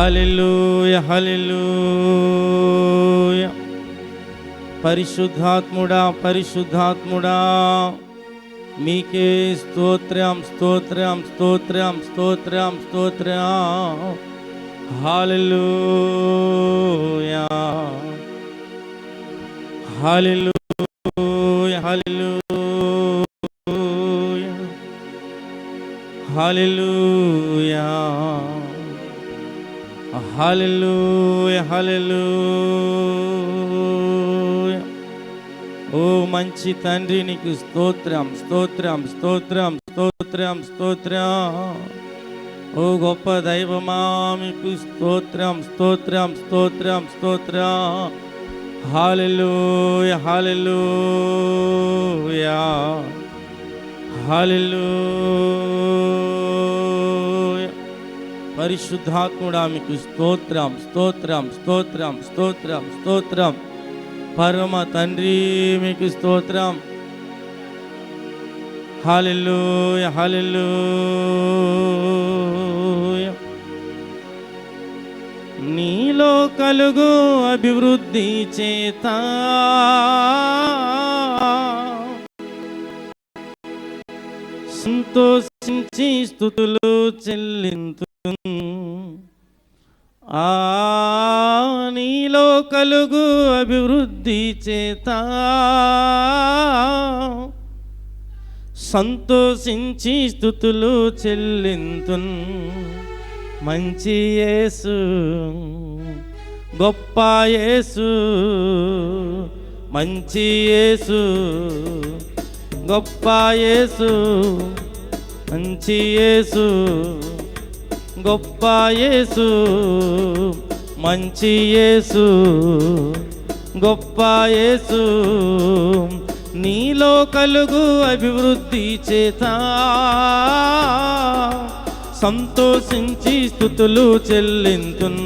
హల్లెలూయా హల్లెలూయా. పరిశుద్ధాత్ముడా పరిశుద్ధాత్ముడా మీకే స్తోత్రం స్తోత్రం స్తోత్రం స్తోత్రం స్తోత్రం. హల్లెలూయా హల్లెలూయా హల్లెలూయా హల్లెలూయా హల్లెలూయా హల్లెలూయా. ఓ మంచి తండ్రి నీకు స్తోత్రం స్తోత్రం స్తోత్రం స్తోత్రం స్తోత్రం. ఓ గొప్ప దైవమా మీకు స్తోత్రం స్తోత్రం స్తోత్రం స్తోత్రం. హల్లెలూయా హల్లెలూయా హల్లెలూయా. పరిశుద్ధాత్ముడా మీకు స్తోత్రం స్తోత్రం స్తోత్రం స్తోత్రం స్తోత్రం. పరమ తండ్రి మీకు స్తోత్రం. హల్లెలూయా హల్లెలూయా. నీలో కలుగు అభివృద్ధి చేత సంతోషించి స్తుతులు చెల్లింతు. నీలో కలుగు అభివృద్ధి చేత సంతోషించి స్తుతులు చెల్లింతున్. మంచి యేసు గొప్ప యేసు, మంచి యేసు గొప్ప యేసు, మంచి యేసు గొప్ప యేసు, మంచి యేసు గొప్ప యేసు. నీలో కలుగు అభివృద్ధి చేత సంతోషించి స్తుతులు చెల్లింతున్.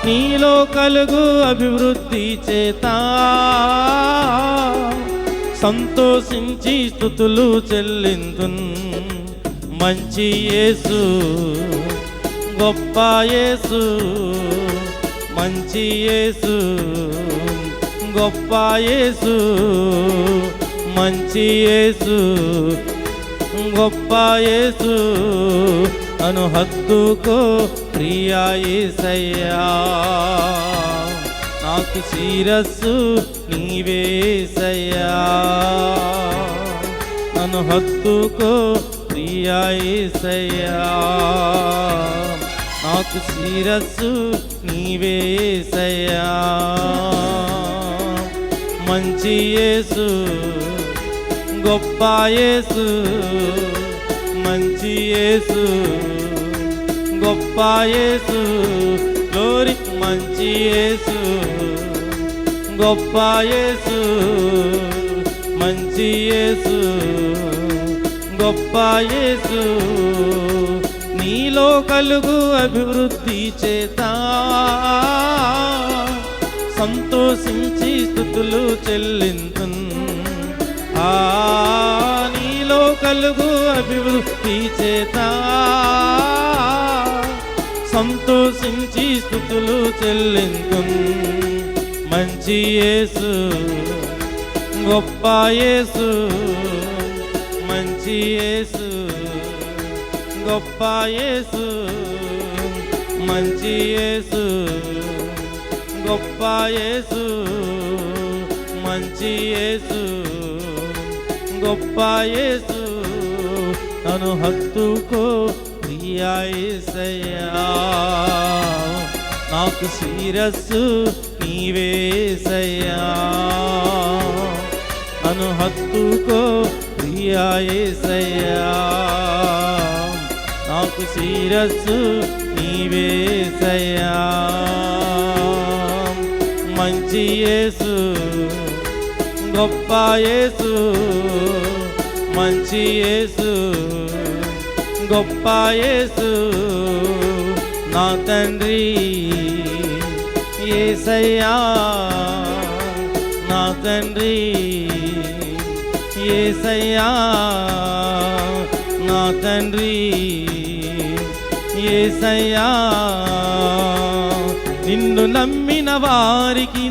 నీలో కలుగు అభివృద్ధి చేత సంతోషించి స్తుతులు చెల్లింతున్. మంచి యేసు గొప్ప యేసు, మంచి యేసు గొప్ప యేసు, మంచి యేసు గొప్ప యేసు. అను హత్తుకో ప్రియా యేసయ్యా, నాకు శిరస్సు నీవే యేసయ్యా. నన్ను హత్తుకో ప్రియా యేసయ్యా, నాకు శిరస్సు నీవే యేసయ్యా. మంచి యేసు గొప్ప యేసు, మంచి యేసు గొప్ప యేసు. గ్లోరీ. మంచి యేసు గొప్ప యేసు, మంచి యేసు గొప్ప యేసు. నీలో కలుగు అభివృద్ధి చేత సంతోషించి స్తుతులు చెల్లింతున్. నీలో కలుగు అభివృద్ధి చేత సంతోషించి స్తుతులు చెల్లింతున్. మంచి యేసు గొప్ప యేసు, మంచి యేసు గొప్ప యేసు, మంచి యేసు గొప్ప యేసు, మంచి యేసు గొప్ప యేసు. నన్ను హత్తుకో ప్రియా యేసయ్యా, నాకు శిరస్సు నీవే యేసయ్యా. నన్ను హత్తుకో ప్రియా యేసయ్యా, నాకు శిరస్సు నీవే యేసయ్యా. మంచి యేసు గొప్ప యేసు, మంచి యేసు గొప్ప యేసు. నా తండ్రి యేసయ్యా, నా తండ్రి యేసయ్యా, నా తండ్రి యేసయ్యా నిన్ను నమ్మిన వారికి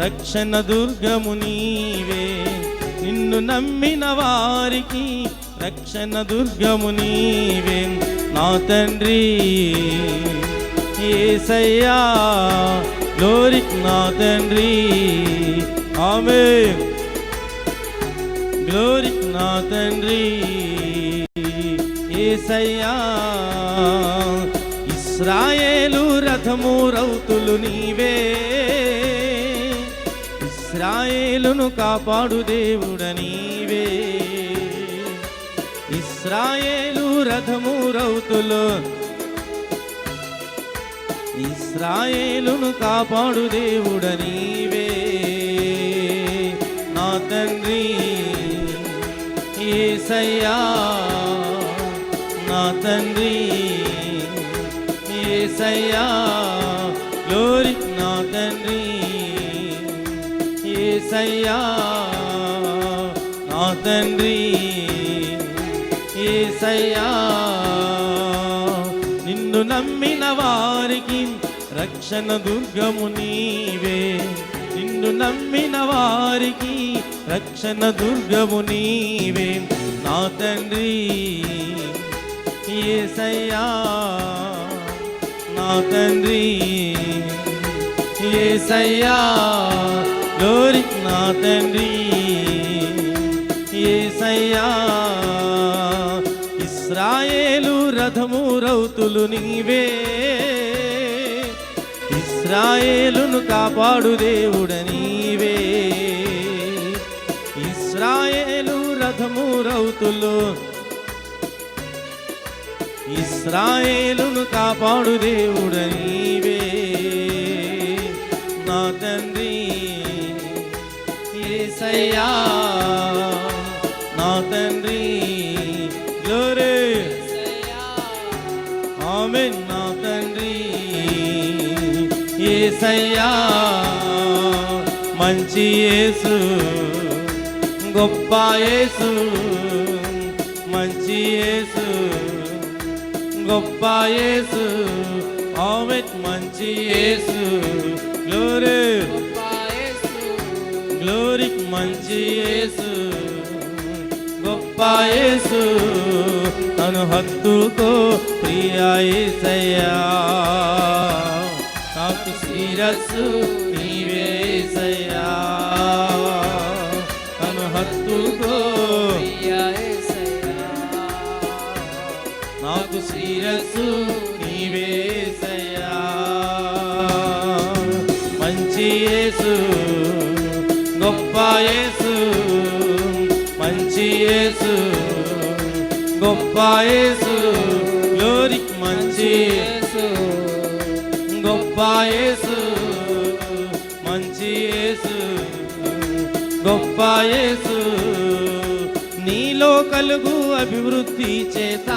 రక్షణ దుర్గము నీవే, నిన్ను నమ్మిన వారికి రక్షణ దుర్గము నీవే నా తండ్రి యేసయ్యా. గ్లోరీ నా తండ్రి, ఆమేన్. గ్లోరీ నా తండ్రి యేసయ్యా. ఇశ్రాయేలు రథము రౌతులు నీవే, ఇశ్రాయేలును కాపాడు దేవుడ నీవే. ఇశ్రాయేలు రథము రౌతులు, ఇశ్రాయేలును కాపాడు దేవుడ నీవే నా తండ్రి యేసయ్యా. నా తండ్రి యేసయ్యా. గ్లోరీ నా తండ్రి యేసయ్యా. నా తండ్రి యేసయ్యా. నిన్ను నమ్మిన వారికి రక్షణ దుర్గము నీవే, నిన్ను నమ్మిన వారికి రక్షణ దుర్గము నీవే నా తండ్రి యేసయ్యా. నా తండ్రి యేసయ్యా. గ్లోరీ నా తండ్రి యేసయ్యా. ఇశ్రాయేలు రథము రౌతులు నీవే, ఇశ్రాయేలును కాపాడు దేవుడ నీవే. ఇశ్రాయేలు రథము రౌతులు, ఇశ్రాయేలును కాపాడు దేవుడ నీవే నా తండ్రి యేసయ్యా. నా తండ్రి గ్లోరీ ఆమేన్. నా తండ్రి యేసయ్యా. మంచి యేసు, గొప్ప యేసు, మంచి యేసు, గొప్ప యేసు, ఆమేన్. మంచి యేసు, గ్లోరీ గ్లోరీ. మంచి యేసు, గొప్ప యేసు, తను హత్తుకో ప్రియా యేసయ్యా. నాకు శిరస్సు నీవే యేసయ్యా. తను హత్తుకో ప్రియా యేసయ్యా. నాకు శిరస్సు నీవే యేసయ్యా. మంచి యేసు, గొప్ప యేసు, మంచి యేసు, గొప్ప యేసు, గ్లోరీ. మంచి యేసు, గొప్ప యేసు, మంచి యేసు, గొప్ప యేసు. నీలో కలుగు అభివృద్ధి చేత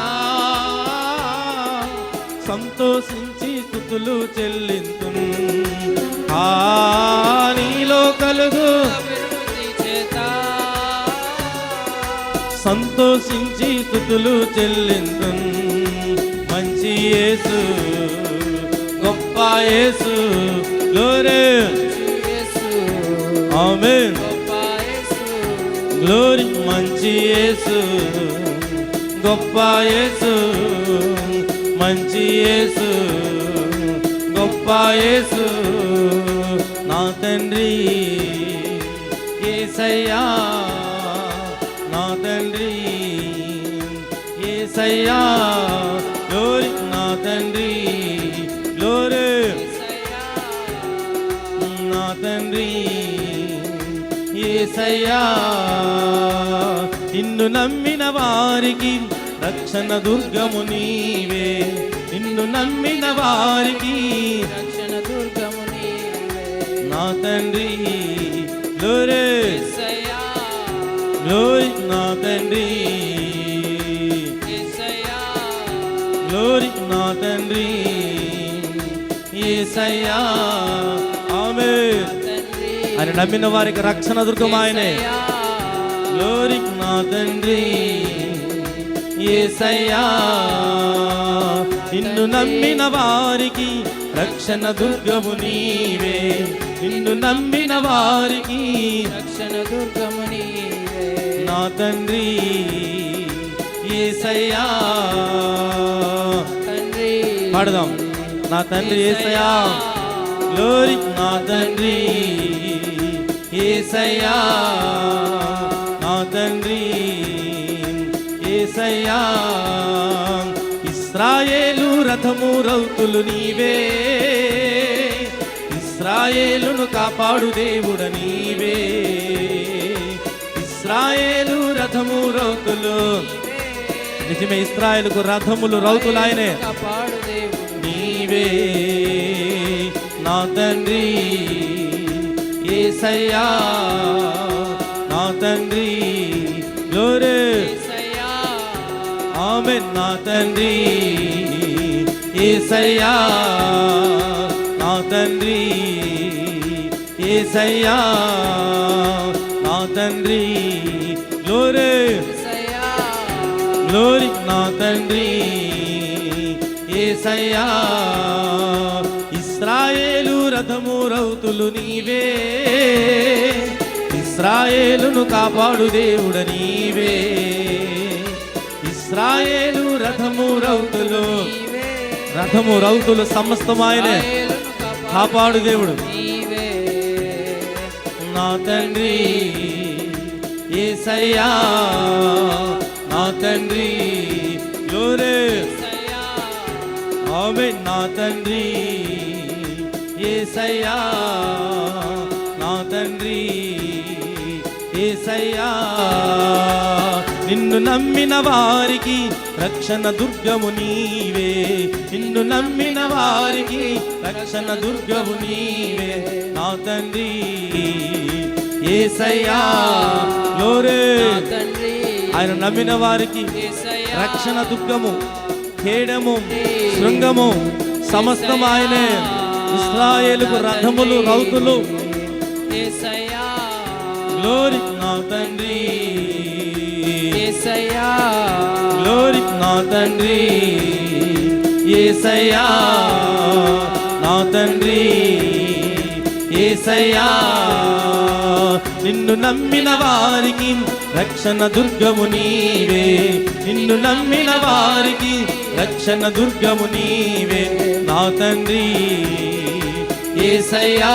సంతోషించి స్తుతులు చెల్లింతు. నీలో కలుగు సంతోషించి స్తుతులు చెల్లింతు. మంచి యేసు, గొప్ప యేసు, గ్లోరీ ఆమేన్. గ్లోరీ. మంచి యేసు, గొప్ప యేసు, మంచి యేసు, గొప్ప యేసు నా తండ్రి యేసయ్యా. నా తండ్రి యేసయ్యా. గ్లోరీ నా తండ్రి గ్లోరీ. నా తండ్రి యేసయ్యా. నిన్ను నమ్మిన వారికి రక్షణ దుర్గము నీవే, నిన్ను నమ్మిన వారికి రక్షణ దుర్గము నీవే నా తండ్రి గ్లోరీ యేసయ్యా. గ్లోరీ నా తండ్రి యేసయ్యా. గ్లోరీ నా తండ్రి యేసయ్యా. ఆమేన్. తండ్రి ఆయన నమ్మిన వారికి రక్షణ దుర్గం ఆయనే. యేసయ్యా. గ్లోరీ నా తండ్రి యేసయ్యా నిన్ను నమ్మిన వారికి రక్షణ దుర్గము నీవే, నిన్ను నమ్మిన వారికి రక్షణ దుర్గము నీవే. నా తండ్రి యేసయ్యా. తండ్రి పాడదాం. నా తండ్రి యేసయ్యా, గ్లోరీ. నా తండ్రి యేసయ్యా, నా తండ్రి యేసయ్యా. ఇశ్రాయేలు రథము రౌతులు నీవే, ఇశ్రాయేలును కాపాడు దేవుడ నీవే. ఇశ్రాయేలు రథము రౌతులు, నిజమే, ఇశ్రాయేలుకు రథములు రౌతులు ఆయనే. కాపాడు దేవుడు నీవే నా తండ్రి యేసయ్యా, నా తండ్రి గ్లోరీ. యేసయ్యా. ఆమేన్. నా తండ్రి యేసయ్యా, నా తండ్రి యేసయ్యా, నా తండ్రి గ్లోరీ యేసయ్యా. గ్లోరీ. నా తండ్రి యేసయ్యా. ఇశ్రాయేలు రథము రౌతులు నీవే, ఇశ్రాయేలును కాపాడు దేవుడ నీవే. ఇశ్రాయేలు రథము రౌతులు, నీవే. రథము రౌతులు సమస్తం ఆయనే. ఇశ్రాయేలును కాపాడు దేవుడు. నీవే. నా తండ్రి యేసయ్యా, నా తండ్రి గ్లోరీ. యేసయ్యా. ఆమేన్. నా తండ్రి యేసయ్యా, నా తండ్రి యేసయ్యా. నిన్ను నమ్మిన వారికి రక్షణ దుర్గము నీవే, నిన్ను నమ్మిన వారికి రక్షణ దుర్గము నీవే. నా తండ్రి యేసయ్యా, గ్లోరీ. నా తండ్రి ఆయన నమ్మిన వారికి యేసయ్యా. రక్షణ దుర్గము, ఖేడము, శృంగము సమస్తం ఆయనే. ఇశ్రాయేలుకు రథములు రౌతులు. యేసయ్యా. గ్లోరీ. నా తండ్రి యేసయ్యా. గ్లోరీ. నా తండ్రి యేసయ్యా, నా తండ్రి యేసయ్యా. నిన్ను నమ్మిన వారికి రక్షణ దుర్గము నీవే, నిన్ను నమ్మిన వారికి రక్షణ దుర్గము నీవే. నా తండ్రి యేసయ్యా,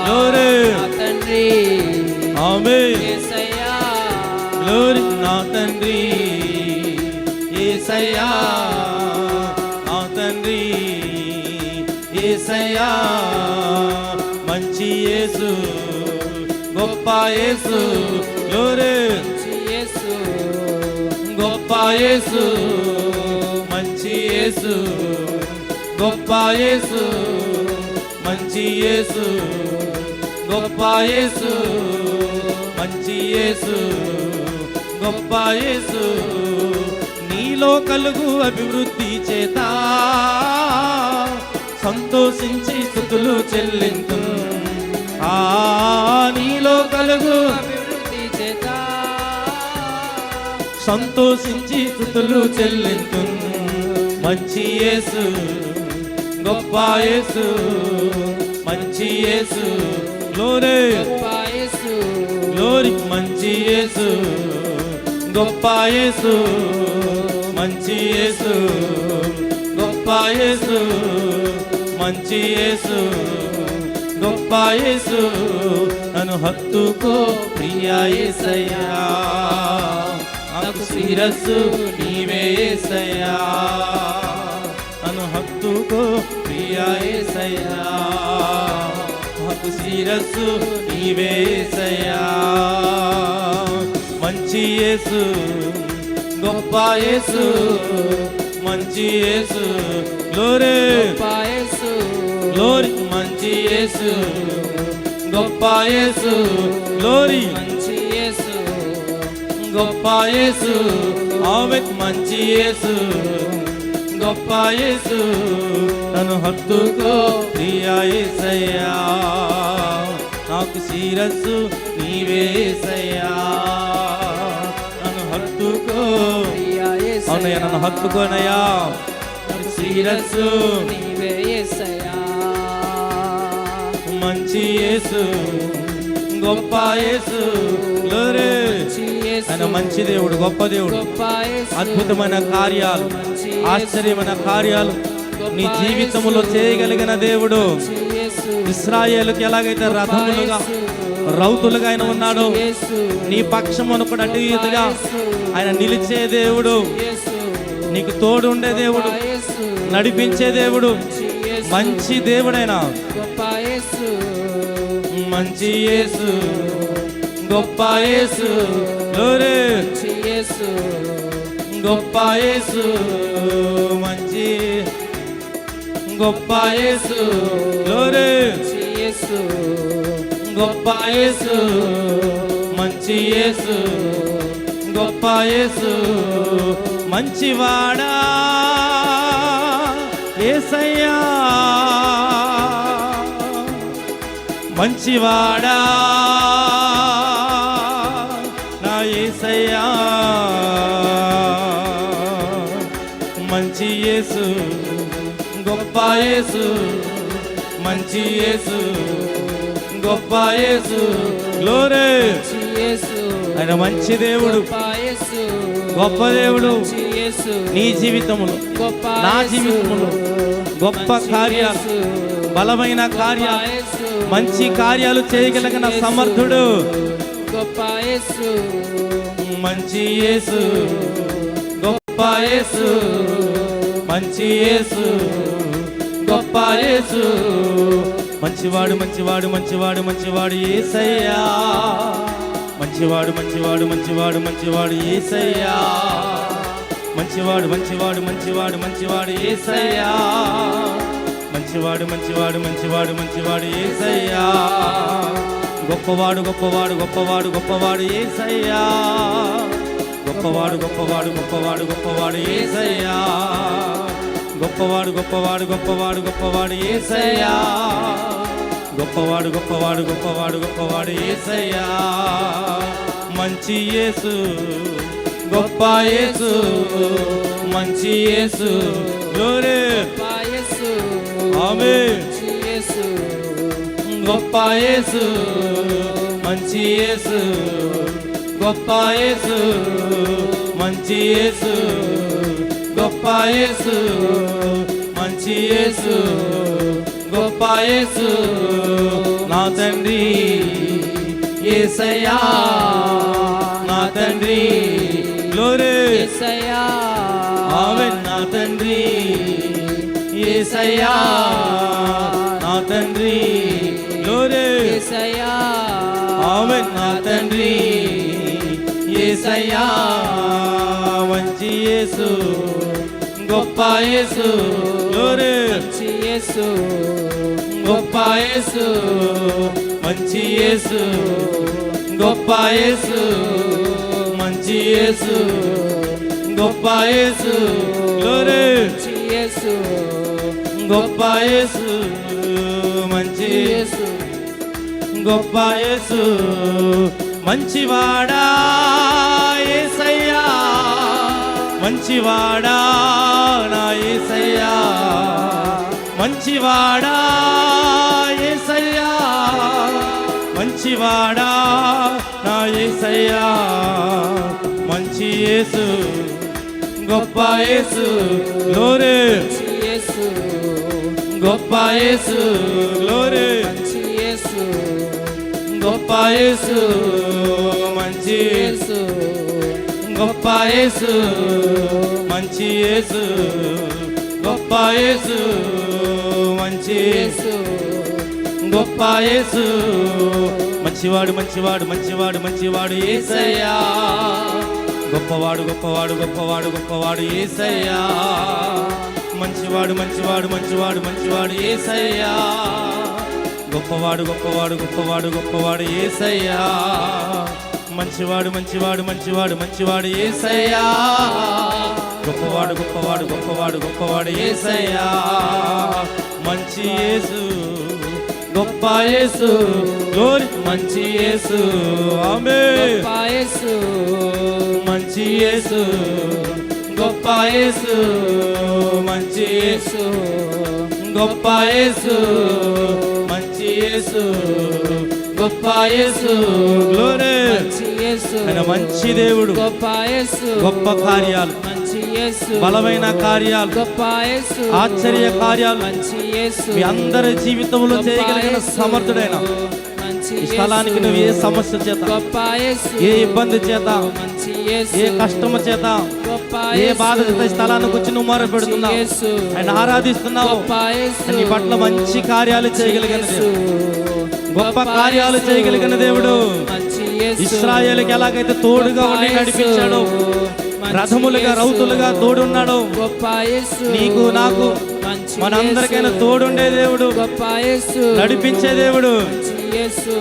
గ్లోరీ. నా తండ్రి ఆమేన్. యేసయ్యా. గ్లోరీ. నా తండ్రి యేసయ్యా, నా తండ్రి యేసయ్యా. మంచి యేసు, గొప్ప యేసు, గ్లోరీ. యేసు. గొప్ప యేసు, మంచి యేసు, గొప్ప యేసు, మంచి యేసు, గొప్ప యేసు, మంచి యేసు, గొప్ప యేసు. నీలో కలుగు అభివృద్ధి చేత సంతోషించి స్తుతులు చెల్లింతు. ఆ నీలో కలుగు అభివృద్ధి చేత సంతోషించి స్తుతులు చెల్లింతు. మంచి యేసు, గొప్ప యేసు, మంచి యేసు, గ్లోరీ. గొప్ప యేసు. గ్లోరీ. మంచి యేసు, గొప్ప యేసు, మంచి యేసు, గొప్ప యేసు, మంచి యేసు, గొప్ప యేసు. నన్ను హత్తుకో ప్రియా యేసయ్యా, నాకు శిరస్సు నీవే యేసయ్యా. నన్ను హత్తుకో ప్రియా యేసయ్యా, నాకు శిరస్సు నీవే యేసయ్యా. మంచి యేసు, గొప్ప యేసు, మంచి యేసు, గ్లోరీ. గొప్ప యేసు. గ్లోరీ. మంచి యేసు, గొప్ప యేసు, గ్లోరీ. మంచి యేసు. గొప్ప యేసు. ఆమెక్ మంచి యేసు, గొప్ప యేసు. నన్ను హత్తుకో ప్రియా యేసయ్యా, నాకు శిరస్సు నీవే యేసయ్యా. నన్ను హత్తుకో ప్రియా అవునయ్యా, నన్ను హత్తుకోనయ్యా శిరస్సు నీవే యేసయ్యా. మంచి యేసు, గొప్ప యేసు, గ్లోరీ. మంచి యేసు, ఆయన మంచి దేవుడు, గొప్ప దేవుడు, గొప్ప యేసు, అద్భుతమైన కార్యాలు, మంచి యేసు, ఆశ్చర్యమైన కార్యాలు నీ గొప్ప జీవితంలో యేసు, చేయగలిగిన దేవుడు. మంచి యేసు, ఇశ్రాయేలుకి ఎలాగైతే రథములుగా రౌతులుగా ఆయన ఉన్నాడు, యేసు, నీ పక్షమును కూడా అటు ఇటుగా ఆయన నిలిచే దేవుడు, యేసు, నీకు తోడు ఉండే దేవుడు, యేసు, నడిపించే దేవుడు, యేసు, మంచి దేవుడైన గొప్ప యేసు, మంచి యేసు, గొప్ప యేసు, గ్లోరీ. మంచి యేసు, గొప్ప యేసు, మంచి గొప్ప యేసు, గ్లోరీ. మంచి యేసు, గొప్ప యేసు, మంచి యేసు, గొప్ప యేసు, మంచివాడా యేసయ్యా, మంచివాడా నా యేసయ్యా. మంచి యేసు, గొప్ప యేసు, మంచి యేసు, గొప్ప యేసు, గ్లోరీ. మంచి యేసు, ఆయన మంచి దేవుడు, గొప్ప యేసు, గొప్ప దేవుడు. మంచి యేసు, నీ జీవితములో, గొప్ప నా యేసు, జీవితంలో గొప్ప మంచి కార్యాలు, యేసు, బలమైన కార్యాలు, గొప్ప యేసు, మంచి కార్యాలు చేయగలిగిన మంచి యేసు, సమర్థుడు. గొప్ప యేసు, మంచి యేసు, గొప్ప యేసు, మంచి యేసు, గొప్ప యేసు, మంచివాడు మంచివాడు మంచివాడు మంచివాడు యేసయ్యా, మంచివాడు మంచివాడు మంచివాడు మంచివాడు యేసయ్యా, మంచివాడు మంచివాడు మంచివాడు మంచివాడు యేసయ్యా, మంచివాడు మంచివాడు మంచివాడు మంచివాడు యేసయ్యా, గొప్పవాడు గొప్పవాడు గొప్పవాడు గొప్పవాడు యేసయ్యా, గొప్పవాడు గొప్పవాడు గొప్పవాడు గొప్పవాడు యేసయ్యా, గొప్పవాడు గొప్పవాడు గొప్పవాడు గొప్పవాడు యేసయ్యా, గొప్పవాడు గొప్పవాడు గొప్పవాడు గొప్పవాడు యేసయ్యా. మంచి యేసు, గొప్ప యేసు, మంచి యేసు, గ్లోరీ. గొప్ప యేసు, ఆమేన్. మంచి యేసు, గొప్ప యేసు, మంచి యేసు, గొప్ప యేసు, మంచి యేసు, గొప్ప యేసు, మంచి యేసు, గొప్ప యేసు, నా తండ్రి యేసయ్యా, నా తండ్రి, గ్లోరీ. యేసయ్యా, ఆమేన్. నా తండ్రి యేసయ్యా, నా తండ్రి, గ్లోరీ. యేసయ్యా, ఆమేన్. నా తండ్రి యేసయ్యా, మంచి యేసు, గొప్ప యేసు, గ్లోరీ. మంచి యేసు, గొప్ప యేసు, మంచి యేసు, గొప్ప యేసు, మంచి యేసు, గొప్ప యేసు, గ్లోరీ. మంచి యేసు, గొప్ప యేసు, మంచి యేసు, గొప్ప యేసు, మంచివాడా యేసయ్యా, మంచివాడా నా యేసయ్యా, మంచివాడా యేసయ్యా, మంచివాడా నా యేసయ్యా, మంచి యేసు, గొప్ప యేసు, గ్లోరీ. మంచి యేసు, గొప్ప యేసు, గ్లోరీ. మంచి యేసు, గొప్ప యేసు, మంచి యేసు, గొప్ప యేసు, మంచి యేసు, గొప్ప యేసు, మంచి యేసు, గొప్ప యేసు, మంచివాడు మంచివాడు మంచివాడు మంచివాడు యేసయ్యా, గొప్పవాడు గొప్పవాడు గొప్పవాడు గొప్పవాడు యేసయ్యా, మంచివాడు మంచివాడు మంచివాడు మంచివాడు యేసయ్యా, గొప్పవాడు గొప్పవాడు గొప్పవాడు గొప్పవాడు యేసయ్యా, మంచివాడు మంచివాడు మంచివాడు మంచివాడు యేసయ్యా, గొప్పవాడు గొప్పవాడు గొప్పవాడు గొప్పవాడు యేసయ్యా, మంచి యేసు, గొప్ప యేసు, గ్లోరీ. మంచి యేసు, ఆమేన్. గొప్ప యేసు, మంచి యేసు, గొప్ప యేసు మంచి యేసు, గొప్ప యేసు మంచి యేసు, గొప్ప యేసు గ్లోరీ. మంచి యేసు ఆయన మంచి దేవుడు, గొప్ప యేసు గొప్ప కార్యాలు, మంచి యేసు బలమైన కార్యాలు, గొప్ప యేసు ఆశ్చర్య కార్యాలు మంచి యేసు మీ అందరి జీవితంలో చేయగలిగిన సమర్థుడైన ఈ స్థలానికి నువ్వు ఏ సమస్య చేత, గొప్ప యేసు ఏ ఇబ్బంది చేత, మంచి యేసు ఏ కష్టము చేత, గొప్ప ఏ యేసు బాధ చేత ఈ స్థలానికి వచ్చి నువ్వు మొరపెడుతున్నావు, యేసు ఆయన ఆరాధిస్తున్నావు. గొప్ప యేసు నీ పట్ల మంచి కార్యాలు చేయగలిగిన యేసు దేవుడు, గొప్ప కార్యాలు చేయగలిగిన దేవుడు. మంచి యేసు ఇశ్రాయేలుకి ఎలాగైతే తోడుగా ఉండి నడిపించాడు, రథములుగా రౌతులుగా తోడున్నాడు, గొప్ప యేసు నీకు నాకు మంచి మనందరికైనా తోడుండే దేవుడు, గొప్ప యేసు నడిపించే దేవుడు. మంచి యేసు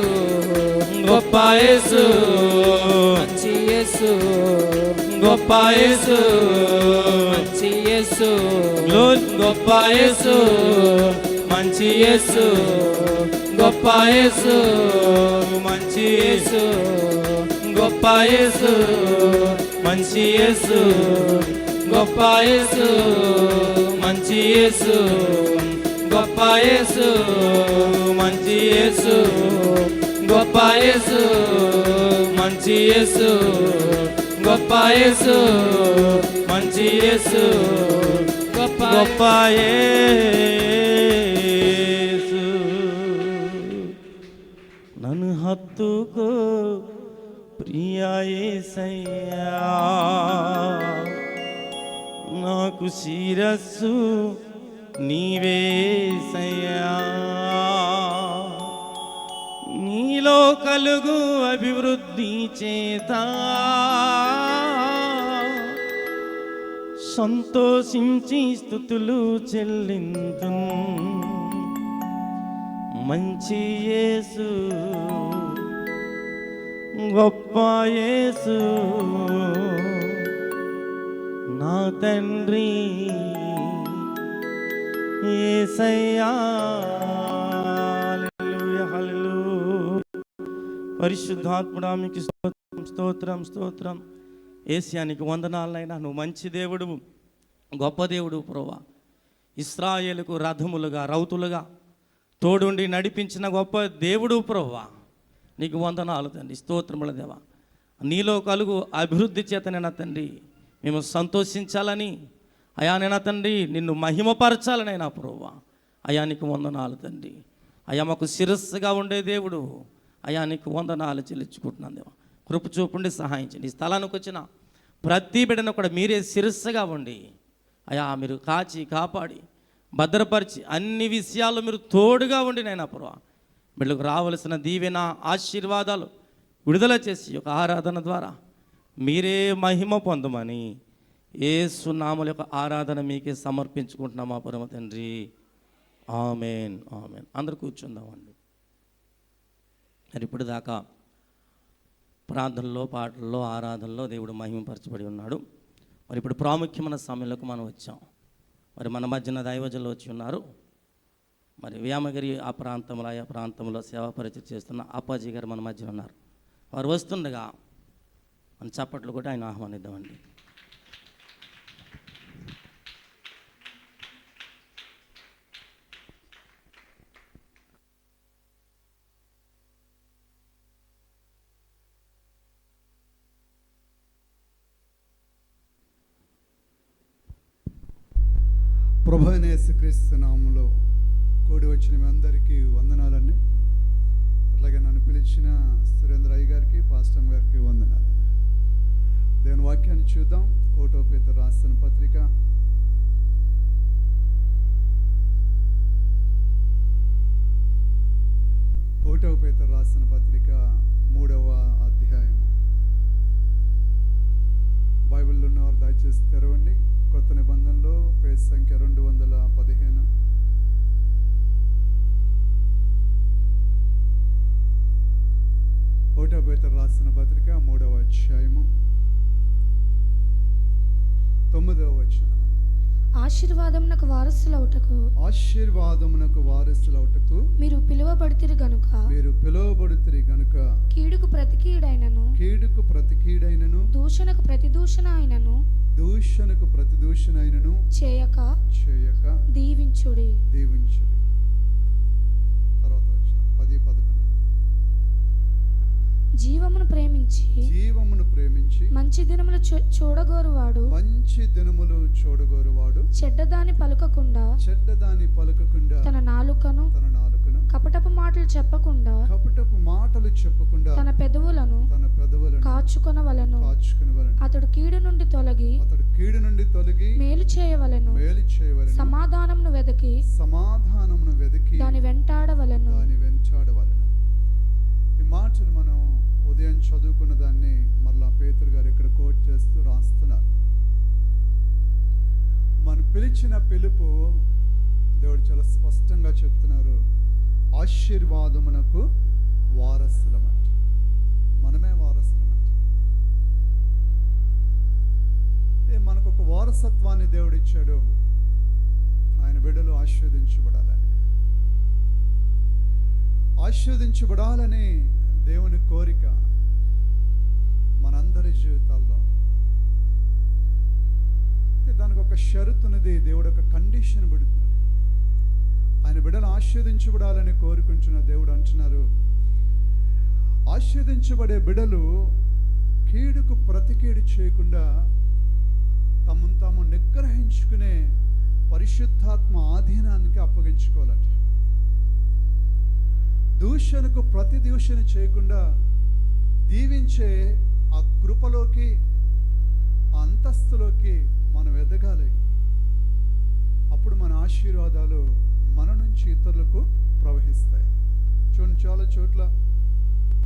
గొప్ప యేసు మంచి యేసు గొప్ప యేసు మంచి యేసు గ్లోరీ. గొప్ప యేసు మంచి యేసు, గొప్ప యేసు మంచి యేసు, గొప్ప యేసు మంచి యేసు, గొప్ప యేసు మంచి యేసు, గొప్ప యేసు మంచి యేసు, గొప్ప యేసు మంచి యేసు, గొప్ప యేసు మంచి యేసు, గొప్ప యేసు. నన్ను హత్తుకో ప్రియా యేసయ్యా, నాకు శిరస్సు నీవేసయ్యా, నీలో కలుగు అభివృద్ధి చేత సంతోషించి స్తుతులు చెల్లింతు. మంచి యేసు గొప్ప యేసు నా తండ్రి యేసయ్యా. హల్లెలూయా, హల్లెలూయా. పరిశుద్ధాత్ముడా మీకు స్తోత్రం స్తోత్రం స్తోత్రం. యేసయ్యానికి వందనాలైనా, నువ్వు మంచి దేవుడు, గొప్ప దేవుడు ప్రభువా. ఇశ్రాయేలుకు రథములుగా రౌతులుగా తోడుండి నడిపించిన గొప్ప దేవుడు ప్రభువా, నీకు వందనాలు తండ్రి, స్తోత్రముల దేవా. నీలో కలుగు అభివృద్ధి చేతనైనా తండ్రి మేము సంతోషించాలని, అయానైనా తండ్రి నిన్ను మహిమపరచాలనైనా ప్రభువా, అయానికి వందనాలు తండ్రి. అయా మాకు శిరస్సుగా ఉండే దేవుడు, అయానికి వందనాలు చెల్లించుకుంటున్నాను దేవా. కృప చూపుండి సహాయం చేయండి. ఈ స్థలానికి వచ్చిన ప్రతి బిడ్డను కూడా మీరే శిరస్సుగా ఉండి అయా మీరు కాచి కాపాడి భద్రపరిచి అన్ని విషయాల్లో మీరు తోడుగా ఉండి నైనా ప్రభువా, వీళ్ళకు రావలసిన దీవెన ఆశీర్వాదాలు విడుదల చేసి ఒక ఆరాధన ద్వారా మీరే మహిమ పొందమని యేసు నామముల యొక్క ఆరాధన మీకే సమర్పించుకుంటున్నాం మా పరమ తండ్రి. ఆమేన్, ఆమేన్. అందరూ కూర్చుందామండి. మరి ఇప్పుడు దాకా ప్రార్థనలో, పాటల్లో, ఆరాధనలో దేవుడు మహిమపరచబడి ఉన్నాడు. మరి ఇప్పుడు ప్రాముఖ్యమైన సమయంలోకి మనం వచ్చాం. మరి మన మధ్యన దైవజనులు వచ్చి ఉన్నారు. మరి వ్యామగిరి ఆ ప్రాంతంలో సేవా పరిచయం చేస్తున్న అప్పాజీ గారు మన మధ్యన ఉన్నారు. వారు వస్తుండగా మన చప్పట్లు కూడా ఆయన ఆహ్వానిద్దామండి. ప్రభువైన యేసుక్రీస్తు నామములో కూడి వచ్చిన మీ అందరికీ వందనాలండి. అట్లాగే నన్ను పిలిచిన సురేంద్ర అయ్య గారికి, పాస్టమ్ గారికి వందనాలు. దేవుని వాక్యాన్ని చూద్దాం. 1 పేతురు రాసిన పత్రిక 1 పేతురు రాసిన పత్రిక 3వ అధ్యాయం. బైబిల్లో ఉన్నవారు దయచేసి తెరవండి. కొత్త నిబంధనలో పేజ్ సంఖ్య 215. పేతురు రాసిన పత్రిక 3వ అధ్యాయము 9వ వచనం. ఆశీర్వాదమునకు వారసులవుటకు మీరు పిలువబడితిరి గనుక కీడుకు ప్రతి కీడైనను దూషణకు ప్రతి దూషణ అయినను దూషణకు ప్రతి దూషణైనను చేయక చేయక దీవించుడి. దీవించుడి. తర్వాత వచ్చిన 10-11. జీవమును ప్రేమించి జీవమును ప్రేమించి మంచి దినములు చూడగోరువాడు మంచి దినములు చూడగోరువాడు చెడ్డదాని పలుకకుండా చెడ్డదాని పలుకకుండా తన నాలుకను కపటపు మాటలు చెప్పకుండా తన పెదవులను కాచుకొనవలెను. అతడు కీడు నుండి తొలగి మేలు చేయవలెను. సమాధానమును వెదకి దాని వెంటాడవలెను. ఈ మాటలు మనం ఉదయం చదువుకున్న దాన్ని మరలా పేతురు గారు ఇక్కడ కోట్ చేస్తూ రాస్తున్నారు. మనం పిలిచిన పిలుపు దేవుడు చాలా స్పష్టంగా చెప్తున్నారు. ఆశీర్వాదమునకు వారసులమంట. మనమే వారసులమంట. మనకు ఒక వారసత్వాన్ని దేవుడు ఇచ్చాడు. ఆయన బిడ్డలు ఆశీర్వదించబడాలని, ఆశీర్వదించబడాలని దేవుని కోరిక మనందరి జీవితాల్లో. దానికి ఒక షరతున్నది. దేవుడు ఒక కండిషన్ పెడుతున్నాడు. ఆయన బిడ్డలు ఆశీర్వదించబడాలని కోరుకుంటున్న దేవుడు అంటున్నారు, ఆశీర్వదించబడే బిడ్డలు కీడుకు ప్రతికీడు చేయకుండా తమను తాము నిగ్రహించుకునే పరిశుద్ధాత్మ ఆధీనానికి అప్పగించుకోవాలట. దూషణకు ప్రతి దూషణ చేయకుండా దీవించే ఆ కృపలోకి, ఆ అంతస్తులోకి మనం ఎదగాలి. అప్పుడు మన ఆశీర్వాదాలు మన నుంచి ఇతరులకు ప్రవహిస్తాయి. చూడండి, చాలా చోట్ల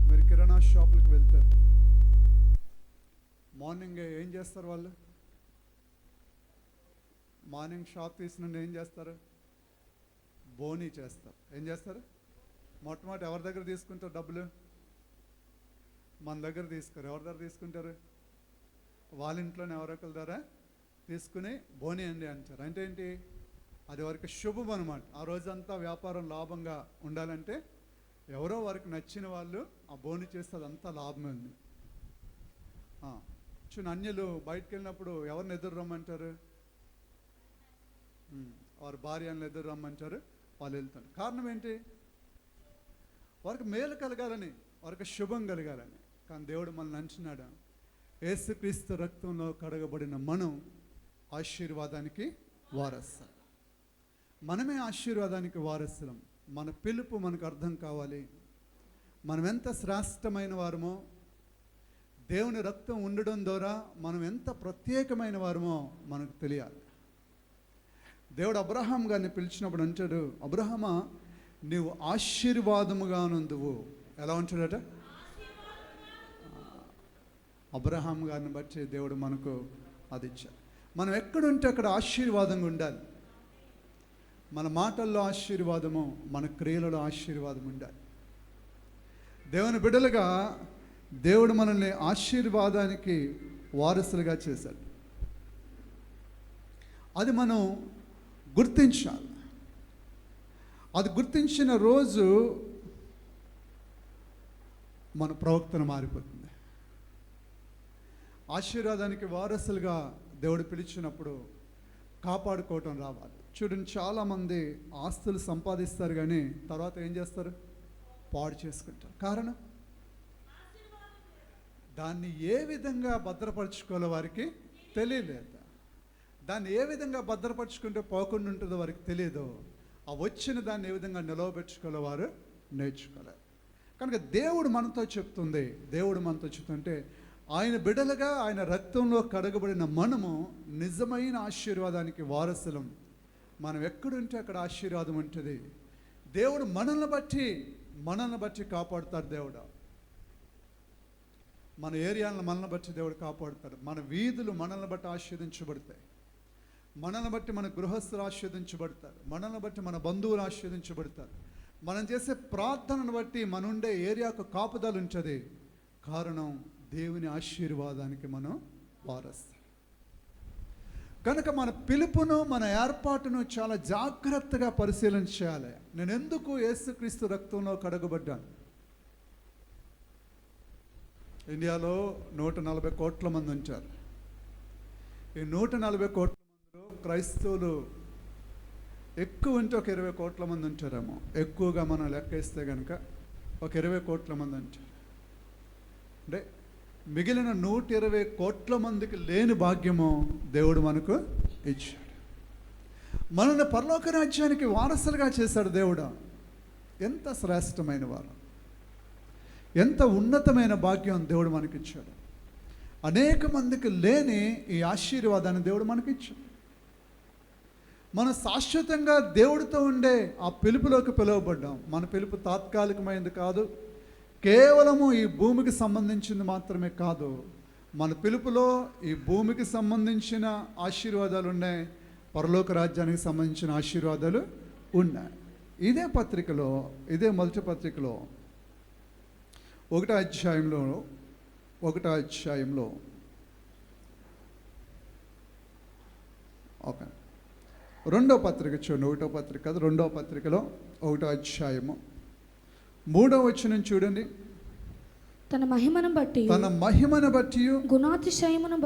మీరు కిరాణా షాపులకు వెళ్తారు. మార్నింగ్ ఏం చేస్తారు వాళ్ళు? మార్నింగ్ షాప్ తీసిన ఏం చేస్తారు? బోనీ చేస్తారు. ఏం చేస్తారు? మొట్టమొదటి ఎవరి దగ్గర తీసుకుంటారు డబ్బులు? మన దగ్గర తీసుకోరు. ఎవరి దగ్గర తీసుకుంటారు? వాళ్ళ ఇంట్లోనే ఎవరొకరి ద్వారా తీసుకుని బోనీ అండి అంటారు. అంటే ఏంటి? అది వారికి శుభం అనమాట. ఆ రోజంతా వ్యాపారం లాభంగా ఉండాలంటే ఎవరో వారికి నచ్చిన వాళ్ళు ఆ బోని చేస్తే అదంతా లాభమే ఉంది. చూడండి, అన్యులు బయటకు వెళ్ళినప్పుడు ఎవరిని ఎదురు రమ్మంటారు? వారి భార్యలను ఎదురు రమ్మంటారు. వాళ్ళు వెళ్తారు. కారణం ఏంటి? వారికి మేలు కలగాలని, వారికి శుభం కలగాలని. కానీ దేవుడు మనల్ని అంటున్నాడు, యేసుక్రీస్తు రక్తంలో కడగబడిన మనం ఆశీర్వాదానికి వారసులం. మనమే ఆశీర్వాదానికి వారసులం. మన పిలుపు మనకు అర్థం కావాలి. మనం ఎంత శ్రేష్టమైన వారమో, దేవుని రక్తం ఉండడం ద్వారా మనం ఎంత ప్రత్యేకమైన వారమో మనకు తెలియాలి. దేవుడు అబ్రహాం గారిని పిలిచినప్పుడు అంటాడు, అబ్రహామా నీవు ఆశీర్వాదముగా నుందువు. ఎలా ఉంటాడట? అబ్రహాం గారిని బట్టి దేవుడు మనకు అది ఇచ్చాడు. మనం ఎక్కడుంటే అక్కడ ఆశీర్వాదంగా ఉండాలి. మన మాటల్లో ఆశీర్వాదము, మన క్రియలలో ఆశీర్వాదం ఉండాలి. దేవుని బిడ్డలుగా దేవుడు మనల్ని ఆశీర్వాదానికి వారసులుగా చేశాడు. అది మనం గుర్తించాలి. అది గుర్తించిన రోజు మన ప్రవక్తన మారిపోతుంది. ఆశీర్వాదానికి వారసులుగా దేవుడు పిలిచినప్పుడు కాపాడుకోవటం రావాలి. చూడండి, చాలామంది ఆస్తులు సంపాదిస్తారు కానీ తర్వాత ఏం చేస్తారు? పాడు చేసుకుంటారు. కారణం దాన్ని ఏ విధంగా భద్రపరచుకోవాలో వారికి తెలియలేదు. దాన్ని ఏ విధంగా భద్రపరచుకుంటే పోకుండా ఉంటుందో వారికి తెలియదు. ఆ వచ్చిన దాన్ని ఏ విధంగా నిలవబెట్టుకోవాలో వారు నేర్చుకోలేరు. కనుక దేవుడు మనతో చెప్తుంటే ఆయన బిడ్డలుగా ఆయన రక్తంలో కడగబడిన మనము నిజమైన ఆశీర్వాదానికి వారసులం. మనం ఎక్కడుంటే అక్కడ ఆశీర్వాదం ఉంటుంది. దేవుడు మనల్ని బట్టి కాపాడుతాడు. దేవుడు మన ఏరియాలను మనల్ని బట్టి దేవుడు కాపాడుతాడు. మన వీధులు మనల్ని బట్టి ఆశీర్వదించబడతాయి. మనల్ని బట్టి మన గృహస్థులు ఆశీర్వదించబడతారు. మనల్ని బట్టి మన బంధువులు ఆశీర్వదించబడతారు. మనం చేసే ప్రార్థనను బట్టి మన ఉండే ఏరియాకు కాపుదలు ఉంటుంది. కారణం దేవుని ఆశీర్వాదానికి మనం వారసులం. కనుక మన పిలుపును, మన ఏర్పాటును చాలా జాగ్రత్తగా పరిశీలన చేయాలి. నేను ఎందుకు యేసుక్రీస్తు రక్తంలో కడగబడ్డాను? ఇండియాలో 140 కోట్ల మంది ఉంటారు. ఈ 140 కోట్ల మందిలో క్రైస్తవులు ఎక్కువ ఉంటే ఒక 20 కోట్ల మంది ఉంటారేమో. ఎక్కువగా మనం లెక్కేస్తే కనుక ఒక 20 కోట్ల మంది ఉంటారు. అంటే మిగిలిన 120 కోట్ల మందికి లేని భాగ్యము దేవుడు మనకు ఇచ్చాడు. మనల్ని పరలోక రాజ్యానికి వారసులుగా చేశాడు దేవుడు. ఎంత శ్రేష్టమైన వారు, ఎంత ఉన్నతమైన భాగ్యం దేవుడు మనకిచ్చాడు. అనేక మందికి లేని ఈ ఆశీర్వాదాన్ని దేవుడు మనకిచ్చాడు. మనం శాశ్వతంగా దేవుడితో ఉండే ఆ పిలుపులోకి పిలువబడ్డాం. మన పిలుపు తాత్కాలికమైనది కాదు, కేవలము ఈ భూమికి సంబంధించింది మాత్రమే కాదు. మన పిలుపులో ఈ భూమికి సంబంధించిన ఆశీర్వాదాలు ఉన్నాయి, పరలోక రాజ్యానికి సంబంధించిన ఆశీర్వాదాలు ఉన్నాయి. ఇదే పత్రికలో, ఇదే మొదటి పత్రికలో 1వ అధ్యాయంలో ఓకే, 2వ పత్రిక చూడండి. 1వ పత్రిక కాదు, 2వ పత్రికలో 1వ అధ్యాయము 3వ వచనం చూడండి. తన మహిమను బట్టి గుణాతిశయమును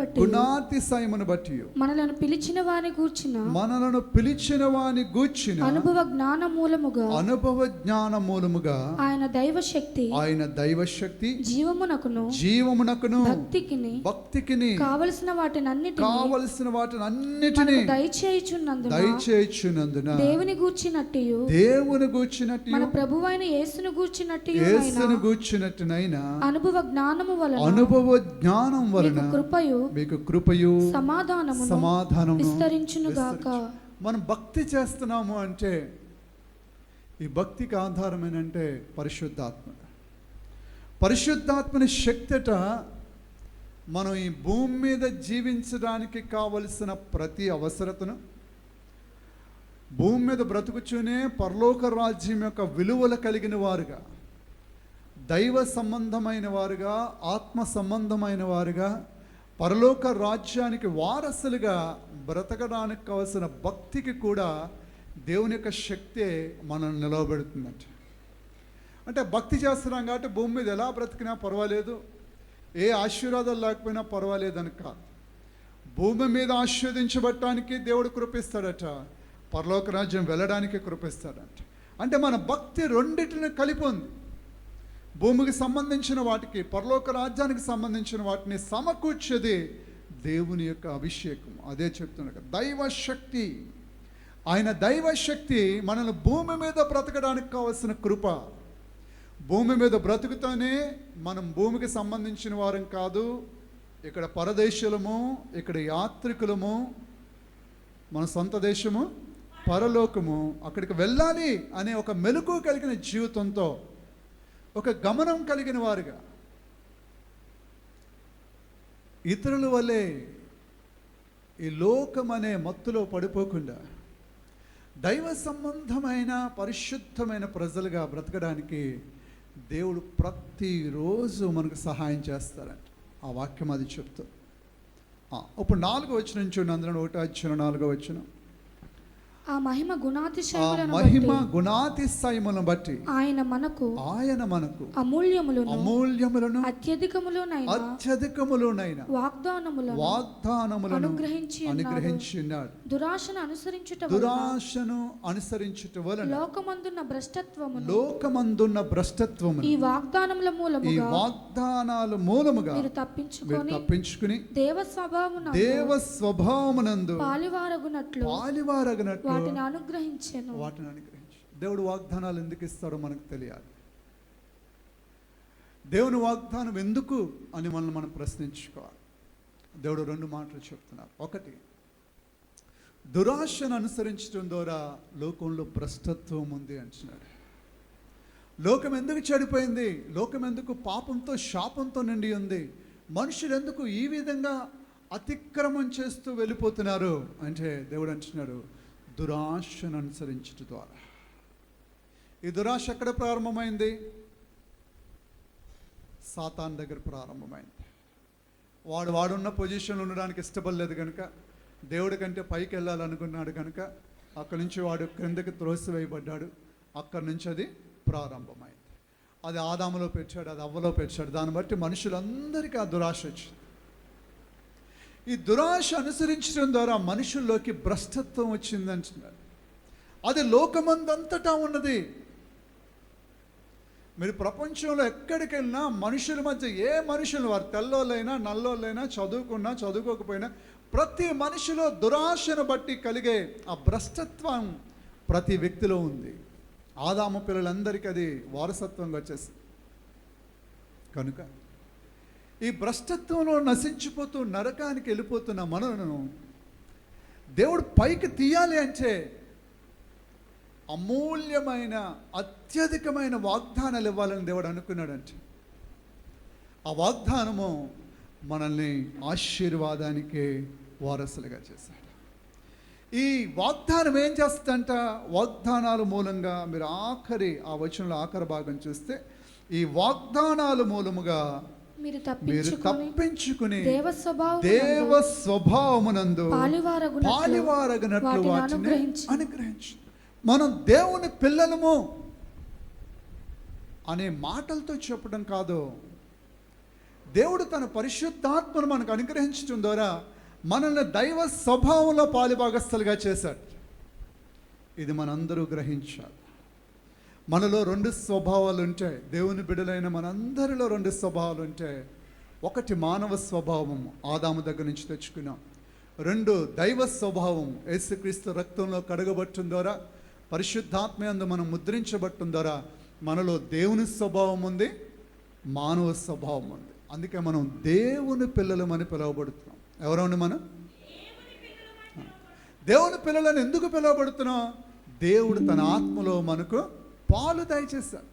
బట్టి మనలను పిలిచిన వాని గూర్చిన అనుభవ జ్ఞాన మూలముగా ఆయన దైవ శక్తి జీవమునకును భక్తికిని కావలసిన వాటినన్నిటిని దయచేయుచున్నందున దేవుని గూర్చినట్టు మన ప్రభువైన యేసును గూర్చినట్టునైనా అనుభవ జ్ఞానం వలన మీకు కృపయు సమాధానము విస్తరించును గాక. మనం భక్తి చేస్తున్నాము అంటే ఈ భక్తికి ఆధారం ఏంటంటే పరిశుద్ధాత్మని శక్తిట మనం ఈ భూమి మీద జీవించడానికి కావలసిన ప్రతి అవసరతను, భూమి మీద బ్రతుకుచూనే పరలోక రాజ్యం యొక్క విలువలు కలిగిన వారుగా, దైవ సంబంధమైన వారుగా, ఆత్మ సంబంధమైన వారుగా, పరలోక రాజ్యానికి వారసులుగా బ్రతకడానికి కావలసిన భక్తికి కూడా దేవుని యొక్క శక్తే మనల్ని నిలవబెడుతుందంట. అంటే భక్తి చేస్తున్నాం కాబట్టి భూమి మీద ఎలా బ్రతికినా పర్వాలేదు, ఏ ఆశీర్వాదాలు లేకపోయినా పర్వాలేదని కాదు. భూమి మీద ఆశీర్వదించబడటానికి దేవుడు కృపిస్తాడట, పరలోక రాజ్యం వెళ్ళడానికి కృపిస్తాడట. అంటే మన భక్తి రెండింటిని కలిపి ఉంది. భూమికి సంబంధించిన వాటికి, పరలోక రాజ్యానికి సంబంధించిన వాటిని సమకూర్చేది దేవుని యొక్క అభిషేకం. అదే చెప్తున్నాడు, దైవశక్తి. ఆయన దైవశక్తి మనల్ని భూమి మీద బ్రతకడానికి కావలసిన కృప. భూమి మీద బ్రతుకుతూనే మనం భూమికి సంబంధించిన వారం కాదు, ఇక్కడ పరదేశులము, ఇక్కడ యాత్రికులము. మన సొంత దేశము పరలోకము, అక్కడికి వెళ్ళాలి అనే ఒక మెలకువ కలిగిన జీవితంతో, ఒక గమనం కలిగిన వారుగా, ఇతరుల వలె ఈ లోకం అనే మత్తులో పడిపోకుండా దైవ సంబంధమైన పరిశుద్ధమైన ప్రజలుగా బ్రతకడానికి దేవుడు ప్రతిరోజు మనకు సహాయం చేస్తారంట. ఆ వాక్యం అది చెప్తూ ఇప్పుడు 4వ వచనం చూడండి. అందులో 1వ అధ్యాయం 4వ వచనం. ఆ మహిమ గుణాతిశయములను బట్టి ఆయన మనకు అమూల్యములను అత్యధికములోనైన వాగ్దానములను అనుగ్రహించినాడు. దురాశను అనుసరించుట వలన లోకమందున్న భ్రష్టత్వమును ఈ వాగ్దానముల మూలముగా మీరు తప్పించుకొని దేవ స్వభావమునందు పాలివారగునట్లు వాటిని అనుగ్రహించాను. దేవుడు వాగ్దానాలు ఎందుకు ఇస్తాడో మనకు తెలియాలి. దేవుని వాగ్దానం ఎందుకు అని మనం ప్రశ్నించుకోవాలి. దేవుడు 2 మాటలు చెప్తున్నారు. ఒకటి, దురాశను అనుసరించడం ద్వారా లోకంలో భ్రష్టత్వం ఉంది అంటున్నాడు. లోకం ఎందుకు చెడిపోయింది? లోకం ఎందుకు పాపంతో, శాపంతో నిండి ఉంది? మనుషులు ఎందుకు ఈ విధంగా అతిక్రమం చేస్తూ వెళ్ళిపోతున్నారు అంటే దేవుడు అంటున్నాడు, దురాశను అనుసరించడం ద్వారా. ఈ దురాశ ఎక్కడ ప్రారంభమైంది? సాతాన్ దగ్గర ప్రారంభమైంది. వాడున్న పొజిషన్లో ఉండడానికి ఇష్టపడలేదు కనుక, దేవుడి కంటే పైకి వెళ్ళాలనుకున్నాడు కనుక అక్కడి నుంచి వాడు క్రిందకి త్రోసివేయబడ్డాడు. అక్కడి నుంచి అది ప్రారంభమైంది. అది ఆదాములో పెట్టాడు, అది అవ్వలో పెట్టాడు. దాన్ని బట్టి మనుషులందరికీ ఆ దురాశ వచ్చింది. ఈ దురాశ అనుసరించడం ద్వారా మనుషుల్లోకి భ్రష్టత్వం వచ్చిందంటున్నారు. అది లోకమందంతటా ఉన్నది. మీరు ప్రపంచంలో ఎక్కడికి వెళ్ళినా మనుషుల మధ్య ఏ మనుషులు, వారు తెల్లోళ్ళైనా నల్లోళ్ళైనా, చదువుకున్నా చదువుకోకపోయినా, ప్రతి మనిషిలో దురాశను బట్టి కలిగే ఆ భ్రష్టత్వం ప్రతి వ్యక్తిలో ఉంది. ఆదాము పిల్లలందరికీ అది వారసత్వంగా వచ్చేసింది. కనుక ఈ భ్రష్టత్వంలో నశించిపోతూ నరకానికి వెళ్ళిపోతున్న మనలను దేవుడు పైకి తీయాలి అంటే అమూల్యమైన అత్యధికమైన వాగ్దానాలు ఇవ్వాలని దేవుడు అనుకున్నాడంటే ఆ వాగ్దానము మనల్ని ఆశీర్వాదానికి వారసులుగా చేశాడు. ఈ వాగ్దానం ఏం చేస్తుందంట? వాగ్దానాల మూలంగా మీరు ఆ వచనంలో ఆఖరి భాగం చూస్తే, ఈ వాగ్దానాల మూలముగా మీరు తప్పించుకుని దేవ స్వభావమునందు పాలివారగునట్లు వాటిని అనుగ్రహించు. మనం దేవుని పిల్లలము అనే మాటలతో చెప్పడం కాదు, దేవుడు తన పరిశుద్ధాత్మను మనకు అనుగ్రహించడం ద్వారా మనల్ని దైవ స్వభావంలో పాలిభాగస్తులుగా చేశాడు. ఇది మనందరూ గ్రహించాలి. మనలో 2 స్వభావాలు ఉంటాయి. దేవుని బిడ్డలైన మనందరిలో 2 స్వభావాలు ఉంటాయి. ఒకటి మానవ స్వభావం, ఆదాము దగ్గర నుంచి తెచ్చుకున్నాం. 2 దైవ స్వభావం, యేసుక్రీస్తు రక్తంలో కడగబట్టడం ద్వారా, పరిశుద్ధాత్మ యందు మనం ముద్రించబట్టడం ద్వారా మనలో దేవుని స్వభావం ఉంది, మానవ స్వభావం ఉంది. అందుకే మనం దేవుని పిల్లలమని పిలువబడుతున్నాం. ఎవరండి మనం? దేవుని పిల్లలని ఎందుకు పిలువబడుతున్నాం? దేవుడు తన ఆత్మలో మనకు పాలు దయచేశాడు.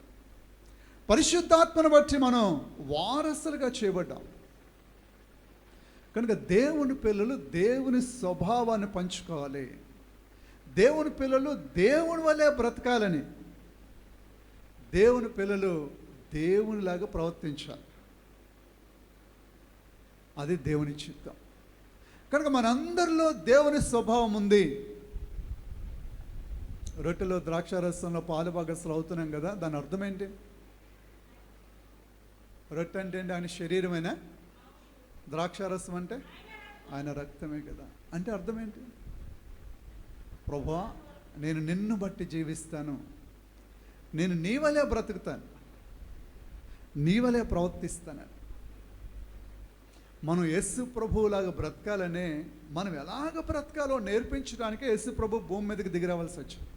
పరిశుద్ధాత్మను బట్టి మనం వారసులుగా చేయబడ్డాం. కనుక దేవుని పిల్లలు దేవుని స్వభావాన్ని పంచుకోవాలి. దేవుని పిల్లలు దేవుని వల్లే బ్రతకాలని, దేవుని పిల్లలు దేవునిలాగా ప్రవర్తించాలి. అది దేవుని చిత్తం. కనుక మనందరిలో దేవుని స్వభావం ఉంది. రొట్టెలో ద్రాక్షారసంలో పాలుభాగస్తులు అవుతున్నాం కదా, దాని అర్థం ఏంటి? రొట్టె అంటే ఏంటి? ఆయన శరీరమేనా? ద్రాక్షారసం అంటే ఆయన రక్తమే కదా. అంటే అర్థం ఏంటి? ప్రభువా, నేను నిన్ను బట్టి జీవిస్తాను, నేను నీ వలే బ్రతుకుతాను, నీ వలే ప్రవర్తిస్తాను. మనం యేసు ప్రభువులాగా బ్రతకాలనే, మనం ఎలాగ బ్రతకాలో నేర్పించడానికే యేసు ప్రభు భూమి మీదకి దిగిరావాల్సి వచ్చింది.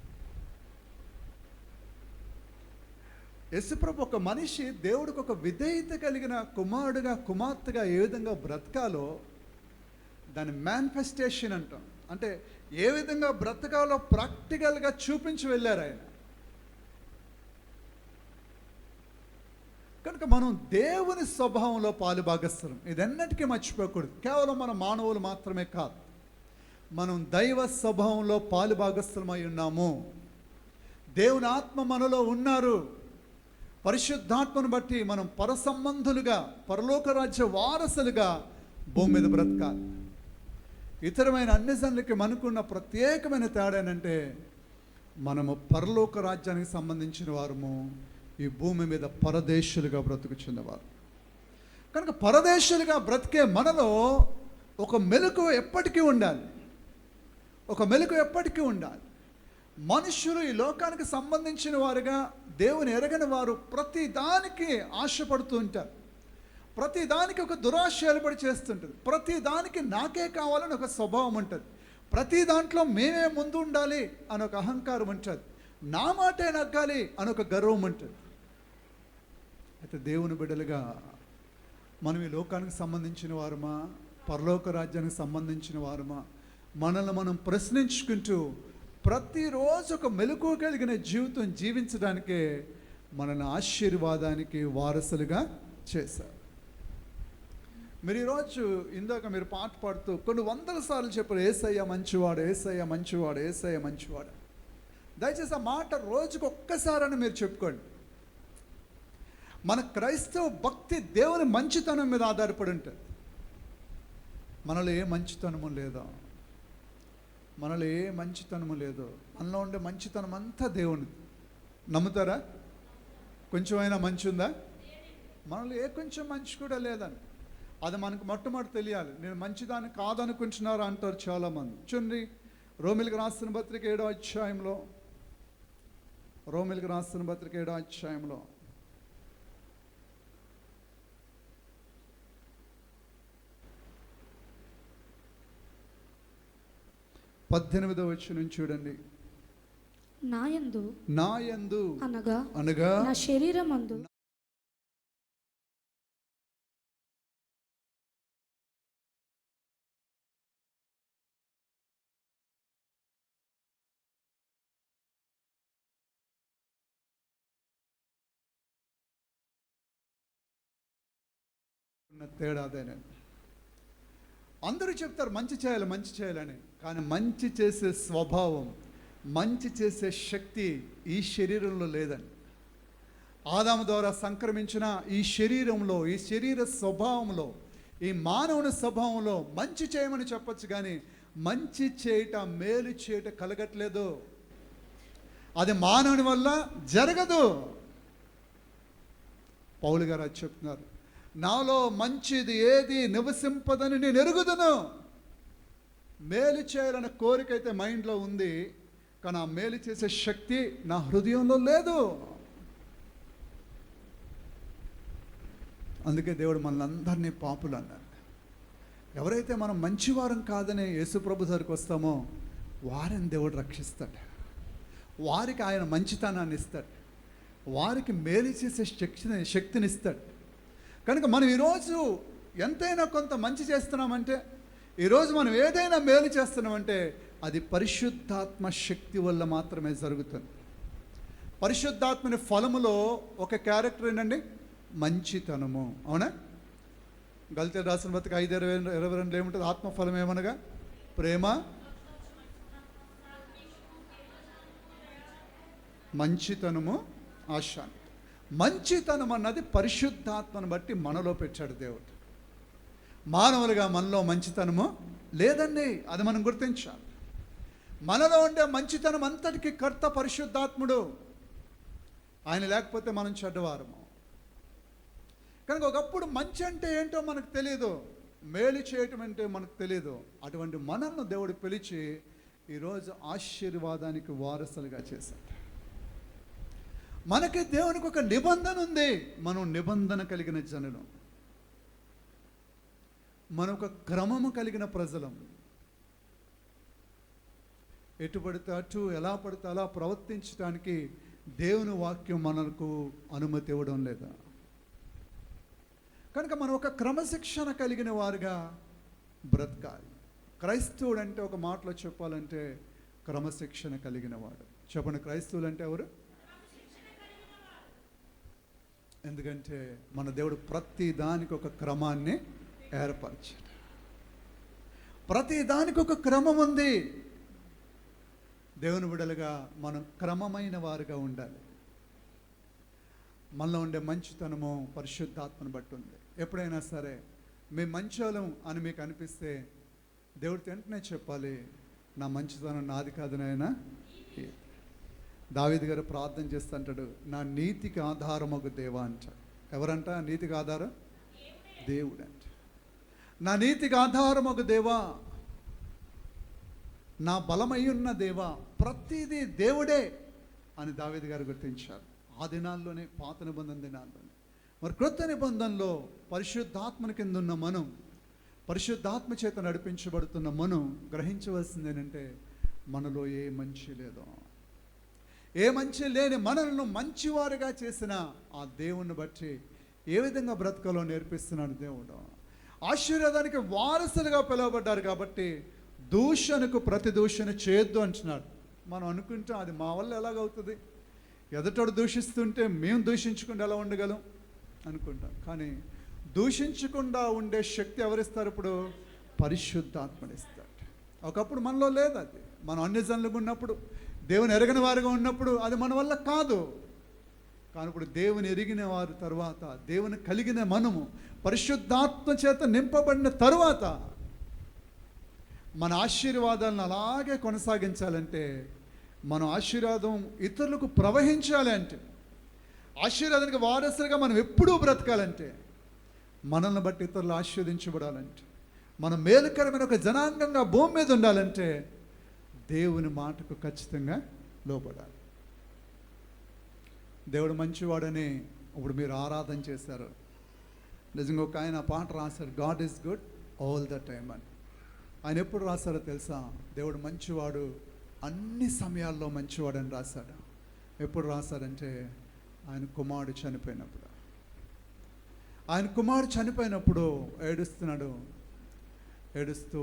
యేసు ప్రభు ఒక మనిషి దేవుడికి ఒక విధేయత కలిగిన కుమారుడుగా, కుమార్తెగా ఏ విధంగా బ్రతకాలో దాని మేనిఫెస్టేషన్ అంటాం. అంటే ఏ విధంగా బ్రతకాలో ప్రాక్టికల్గా చూపించి వెళ్ళారు ఆయన. కనుక మనం దేవుని స్వభావంలో పాలుభాగస్తులం. ఇదన్నిటికీ మర్చిపోకూడదు. కేవలం మన మానవులు మాత్రమే కాదు, మనం దైవ స్వభావంలో పాలుభాగస్తులమై ఉన్నాము. దేవుని ఆత్మ మనలో ఉన్నారు. పరిశుద్ధాత్మను బట్టి మనం పరసంబంధులుగా, పరలోక రాజ్య వారసులుగా భూమి మీద బ్రతకాలి. ఇతరమైన అన్ని జనులకి మనకున్న ప్రత్యేకమైన తేడా ఏంటంటే, మనము పరలోక రాజ్యానికి సంబంధించిన వారము, ఈ భూమి మీద పరదేశులుగా బ్రతుకుచున్నవారు. కనుక పరదేశులుగా బ్రతికే మనలో ఒక మెలకువ ఎప్పటికీ ఉండాలి. ఒక మెలకువ ఎప్పటికీ ఉండాలి. మనుషులు ఈ లోకానికి సంబంధించిన వారుగా, దేవుని ఎరగని వారు ప్రతి దానికి ఆశపడుతూ ఉంటారు. ప్రతి దానికి ఒక దురాశ ఏర్పడి చేస్తుంటుంది. ప్రతి దానికి నాకే కావాలని ఒక స్వభావం ఉంటుంది. ప్రతి దాంట్లో మేమే ముందు ఉండాలి అని ఒక అహంకారం ఉంటుంది. నా మాటే నగ్గాలి అని ఒక గర్వం ఉంటుంది. అయితే దేవుని బిడ్డలుగా మనం ఈ లోకానికి సంబంధించిన వారమా, పరలోక రాజ్యానికి సంబంధించిన వారమా, మనల్ని మనం ప్రశ్నించుకుంటూ ప్రతిరోజు ఒక మెలకువ కలిగిన జీవితం జీవించడానికే మనల్ని ఆశీర్వాదానికి వారసులుగా చేశారు. మీరు ఈరోజు ఇందాక మీరు పాట పాడుతూ కొన్ని వందల సార్లు చెప్పారు, యేసయ్య మంచివాడు, యేసయ్య మంచివాడు, యేసయ్య మంచివాడు. దయచేసి ఆ మాట రోజుకు ఒక్కసారని మీరు చెప్పుకోండి. మన క్రైస్తవ భక్తి దేవుని మంచితనం మీద ఆధారపడి ఉంటుంది. మనలో ఏ మంచితనము లేదో, మనలో ఏ మంచితనము లేదో, మనలో ఉండే మంచితనం అంతా దేవునిది. నమ్ముతారా? కొంచెమైనా మంచి ఉందా? మనలో ఏ కొంచెం మంచి కూడా లేదని. అది మనకు మొట్టమొదటి తెలియాలి. నేను మంచిదాన్ని కాదనుకుంటున్నారు అంటారు చాలామంది. చూడండి, రోమిలికి రాసిన పత్రిక 7వ అధ్యాయంలో, రోమిలికి రాసిన పత్రిక 7వ అధ్యాయంలో 18వ వచనం చూడండి. నాయందు అనగా నా శరీరమందు తేడా అదేనండి. అందరూ చెప్తారు మంచి చేయాలి మంచి చేయాలని, కానీ మంచి చేసే స్వభావం, మంచి చేసే శక్తి ఈ శరీరంలో లేదండి. ఆదాము ద్వారా సంక్రమించిన ఈ శరీరంలో, ఈ శరీర స్వభావంలో, ఈ మానవుని స్వభావంలో మంచి చేయమని చెప్పచ్చు, కానీ మంచి చేయట, మేలు చేయట కలగట్లేదు. అది మానవుని వల్ల జరగదు. పౌలు గారు అది చెప్తున్నారు, నాలో మంచిది ఏది నివసింపదని నేను ఎరుగుదును. మేలు చేయాలన్న కోరిక అయితే మైండ్లో ఉంది, కానీ ఆ మేలు చేసే శక్తి నా హృదయంలో లేదు. అందుకే దేవుడు మనల్ని అందరినీ పాపులు అన్నాడు. ఎవరైతే మనం మంచివారం కాదని యేసుప్రభు దగ్గరికి వస్తామో వారిని దేవుడు రక్షిస్తాడు. వారికి ఆయన మంచితనాన్ని ఇస్తాడు, వారికి మేలు చేసే శక్తిని ఇస్తాడు. కనుక మనం ఈరోజు ఎంతైనా కొంత మంచి చేస్తున్నామంటే, ఈరోజు మనం ఏదైనా మేలు చేస్తున్నామంటే అది పరిశుద్ధాత్మ శక్తి వల్ల మాత్రమే జరుగుతుంది. పరిశుద్ధాత్మని ఫలములో ఒక క్యారెక్టర్ ఏంటండి? మంచితనము. అవునా? గలితీయులకు రాసిన పత్రిక 5:22 ఏముంటుంది? ఆత్మఫలం ఏమనగా ప్రేమ, మంచితనము, ఆశ. మంచితనం అన్నది పరిశుద్ధాత్మను బట్టి మనలో పెట్టాడు దేవుడు. మానవులుగా మనలో మంచితనము లేదండి, అది మనం గుర్తించాలి. మనలో ఉండే మంచితనం అంతటికి కర్త పరిశుద్ధాత్ముడు. ఆయన లేకపోతే మనం చెడ్డవారము. కనుక ఒకప్పుడు మంచి అంటే ఏంటో మనకు తెలియదు, మేలు చేయటం అంటే మనకు తెలియదు. అటువంటి మనల్ని దేవుడు పిలిచి ఈరోజు ఆశీర్వాదానికి వారసులుగా చేశాడు. మనకి దేవునికి ఒక నిబంధన ఉంది. మనం నిబంధన కలిగిన జనులం, మన ఒక క్రమము కలిగిన ప్రజలం. ఎటు పడితే అటు, ఎలా పడితే అలా ప్రవర్తించడానికి దేవుని వాక్యం మనకు అనుమతి ఇవ్వడం లేదా. కనుక మనం ఒక క్రమశిక్షణ కలిగిన వారుగా బ్రతకాలి. క్రైస్తవుడు అంటే ఒక మాటలో చెప్పాలంటే క్రమశిక్షణ కలిగిన వాడు. చెప్పండి, క్రైస్తవులు అంటే ఎవరు? ఎందుకంటే మన దేవుడు ప్రతి దానికి ఒక క్రమాన్ని ఏర్పరిచాడు. ప్రతి దానికి ఒక క్రమం ఉంది. దేవుని బిడ్డలుగా మనం క్రమమైన వారుగా ఉండాలి. మనలో ఉండే మంచితనము పరిశుద్ధాత్మను బట్టి ఉంది. ఎప్పుడైనా సరే మేము మంచోళం అని మీకు అనిపిస్తే దేవుడితో వెంటనే చెప్పాలి, నా మంచితనం నాది కాదు నాయనా. దావీదు గారు ప్రార్థన చేస్తుంటాడు, నా నీతికి ఆధారం ఒక దేవా అంటాడు. ఎవరంట నీతికి ఆధారం? దేవుడు అంట. నా నీతికి ఆధారం ఒక దేవా, నా బలమై ఉన్న దేవా, ప్రతిదీ దేవుడే అని దావీదు గారు గుర్తించారు. ఆ దినాల్లోనే, పాత నిబంధన దినాల్లోనే. మరి క్రొత్త నిబంధనలో పరిశుద్ధాత్మని కింద ఉన్న మనం, పరిశుద్ధాత్మ చేత నడిపించబడుతున్న మనం గ్రహించవలసింది ఏంటంటే మనలో ఏ మంచి లేదో, ఏ మంచి లేని మనల్ని మంచివారుగా చేసిన ఆ దేవుణ్ణి బట్టి ఏ విధంగా బ్రతకాలో నేర్పిస్తున్నాడు దేవుడు. ఆశీర్వాదానికి వారసులుగా పిలువబడ్డారు కాబట్టి దూషణకు ప్రతి దూషణ చేయొద్దు అంటున్నాడు. మనం అనుకుంటాం అది మా వల్ల ఎలాగవుతుంది, ఎదుటోడు దూషిస్తుంటే మేము దూషించకుండా ఎలా ఉండగలం అనుకుంటాం. కానీ దూషించకుండా ఉండే శక్తి ఎవరిస్తారు? ఇప్పుడు పరిశుద్ధాత్మనిస్తాడు. ఒకప్పుడు మనలో లేదు అది. మనం అన్ని జనులుగా ఉన్నప్పుడు, దేవుని ఎరగని వారుగా ఉన్నప్పుడు అది మన వల్ల కాదు. కానీ ఇప్పుడు దేవుని ఎరిగిన వారు తర్వాత, దేవుని కలిగిన మనము పరిశుద్ధాత్మ చేత నింపబడిన తరువాత మన ఆశీర్వాదాలను అలాగే కొనసాగించాలంటే, మన ఆశీర్వాదం ఇతరులకు ప్రవహించాలి అంటే, ఆశీర్వాదానికి వారసులుగా మనం ఎప్పుడూ బ్రతకాలంటే మనల్ని బట్టి ఇతరులు ఆశీర్వదించబడాలంటే, మనం మేలుకరమైన ఒక జనాంగంగా భూమి మీద ఉండాలంటే దేవుని మాటకు ఖచ్చితంగా లోబడాలి. దేవుడు మంచివాడని ఇప్పుడు మీరు ఆరాధన చేశారు. నిజంగా ఒక ఆయన పాట రాశారు, God is good all the time అని. ఆయన ఎప్పుడు రాశారో తెలుసా? దేవుడు మంచివాడు, అన్ని సమయాల్లో మంచివాడు అని రాశాడు. ఎప్పుడు రాశారంటే ఆయన కుమారుడు చనిపోయినప్పుడు. ఆయన కుమారుడు చనిపోయినప్పుడు ఏడుస్తున్నాడు. ఏడుస్తూ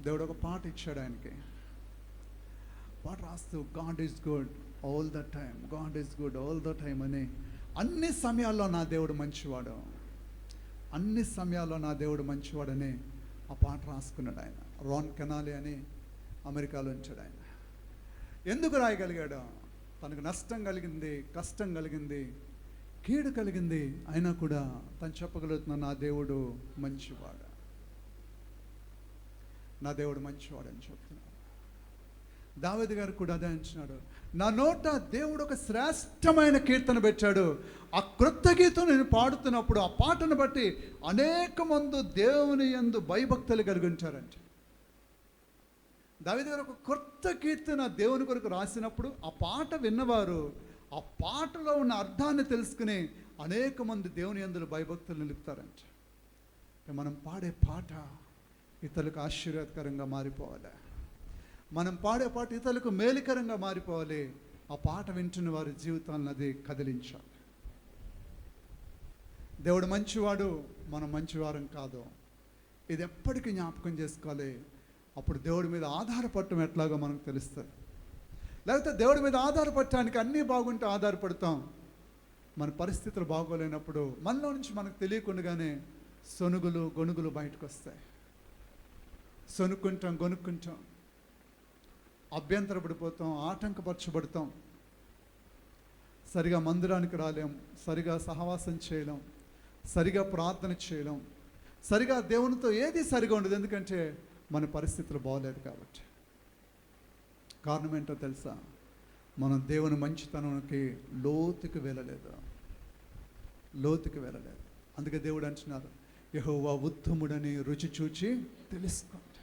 దేవుడు ఒక పాట ఇచ్చాడు ఆయనకి. పాట రాస్తూ God is good all the time, God is good all the time అని, అన్ని సమయాల్లో నా దేవుడు మంచివాడు, అన్ని సమయాల్లో నా దేవుడు మంచివాడని ఆ పాట రాసుకున్నాడు ఆయన. రాన్ కెనాలి అని అమెరికాలో ఉంచాడు ఆయన. ఎందుకు రాయగలిగాడు? తనకు నష్టం కలిగింది, కష్టం కలిగింది, కీడు కలిగింది, అయినా కూడా తను చెప్పగలుగుతున్నా నా దేవుడు మంచివాడు, నా దేవుడు మంచివాడు అని చెప్తున్నాడు. దావీదు గారు కూడా అదే అంటున్నాడు, నా నోట దేవుడు ఒక శ్రేష్టమైన కీర్తన పెట్టాడు. ఆ క్రొత్త గీతం నేను పాడుతున్నప్పుడు ఆ పాటను బట్టి అనేక మంది దేవుని యందు భయభక్తులు కలిగి ఉంటారంట. దావీదు గారు ఒక కొత్త కీర్తన దేవుని కొరకు రాసినప్పుడు ఆ పాట విన్నవారు ఆ పాటలో ఉన్న అర్థాన్ని తెలుసుకుని అనేక మంది దేవుని యందు భయభక్తులు నిలుపుతారంట. మనం పాడే పాట ఇతరులకు ఆశీర్వాదకరంగా మారిపోవాలి. మనం పాడే పాట ఇతరులకు మేలుకరంగా మారిపోవాలి. ఆ పాట వింటున్న వారి జీవితాలను అది కదిలించాలి. దేవుడు మంచివాడు, మనం మంచివారం కాదు. ఇది ఎప్పటికీ జ్ఞాపకం చేసుకోవాలి. అప్పుడు దేవుడి మీద ఆధారపడటం ఎట్లాగో మనకు తెలుస్తుంది. లేకపోతే దేవుడి మీద ఆధారపడటానికి అన్నీ బాగుంటే ఆధారపడతాం. మన పరిస్థితులు బాగోలేనప్పుడు మనలో నుంచి మనకు తెలియకుండానే సొనుగులు గొనుగులు బయటకు వస్తాయి. సొనుక్కుంటాం, గొనుక్కుంటాం, అభ్యంతరపడిపోతాం, ఆటంకపరచబడతాం, సరిగా మందిరానికి రాలేం, సరిగా సహవాసం చేయలేం, సరిగా ప్రార్థన చేయలేం, సరిగా దేవునితో ఏది సరిగా ఉండదు. ఎందుకంటే మన పరిస్థితులు బాగోలేదు కాబట్టి. కారణం ఏంటో తెలుసా? మనం దేవుని మంచితనానికి లోతుకి వెళ్ళలేదు, లోతుకి వెళ్ళలేదు. అందుకే దేవుడు అంటున్నారు, యెహోవా ఉత్తముడని రుచి చూచి తెలుసుకోండి.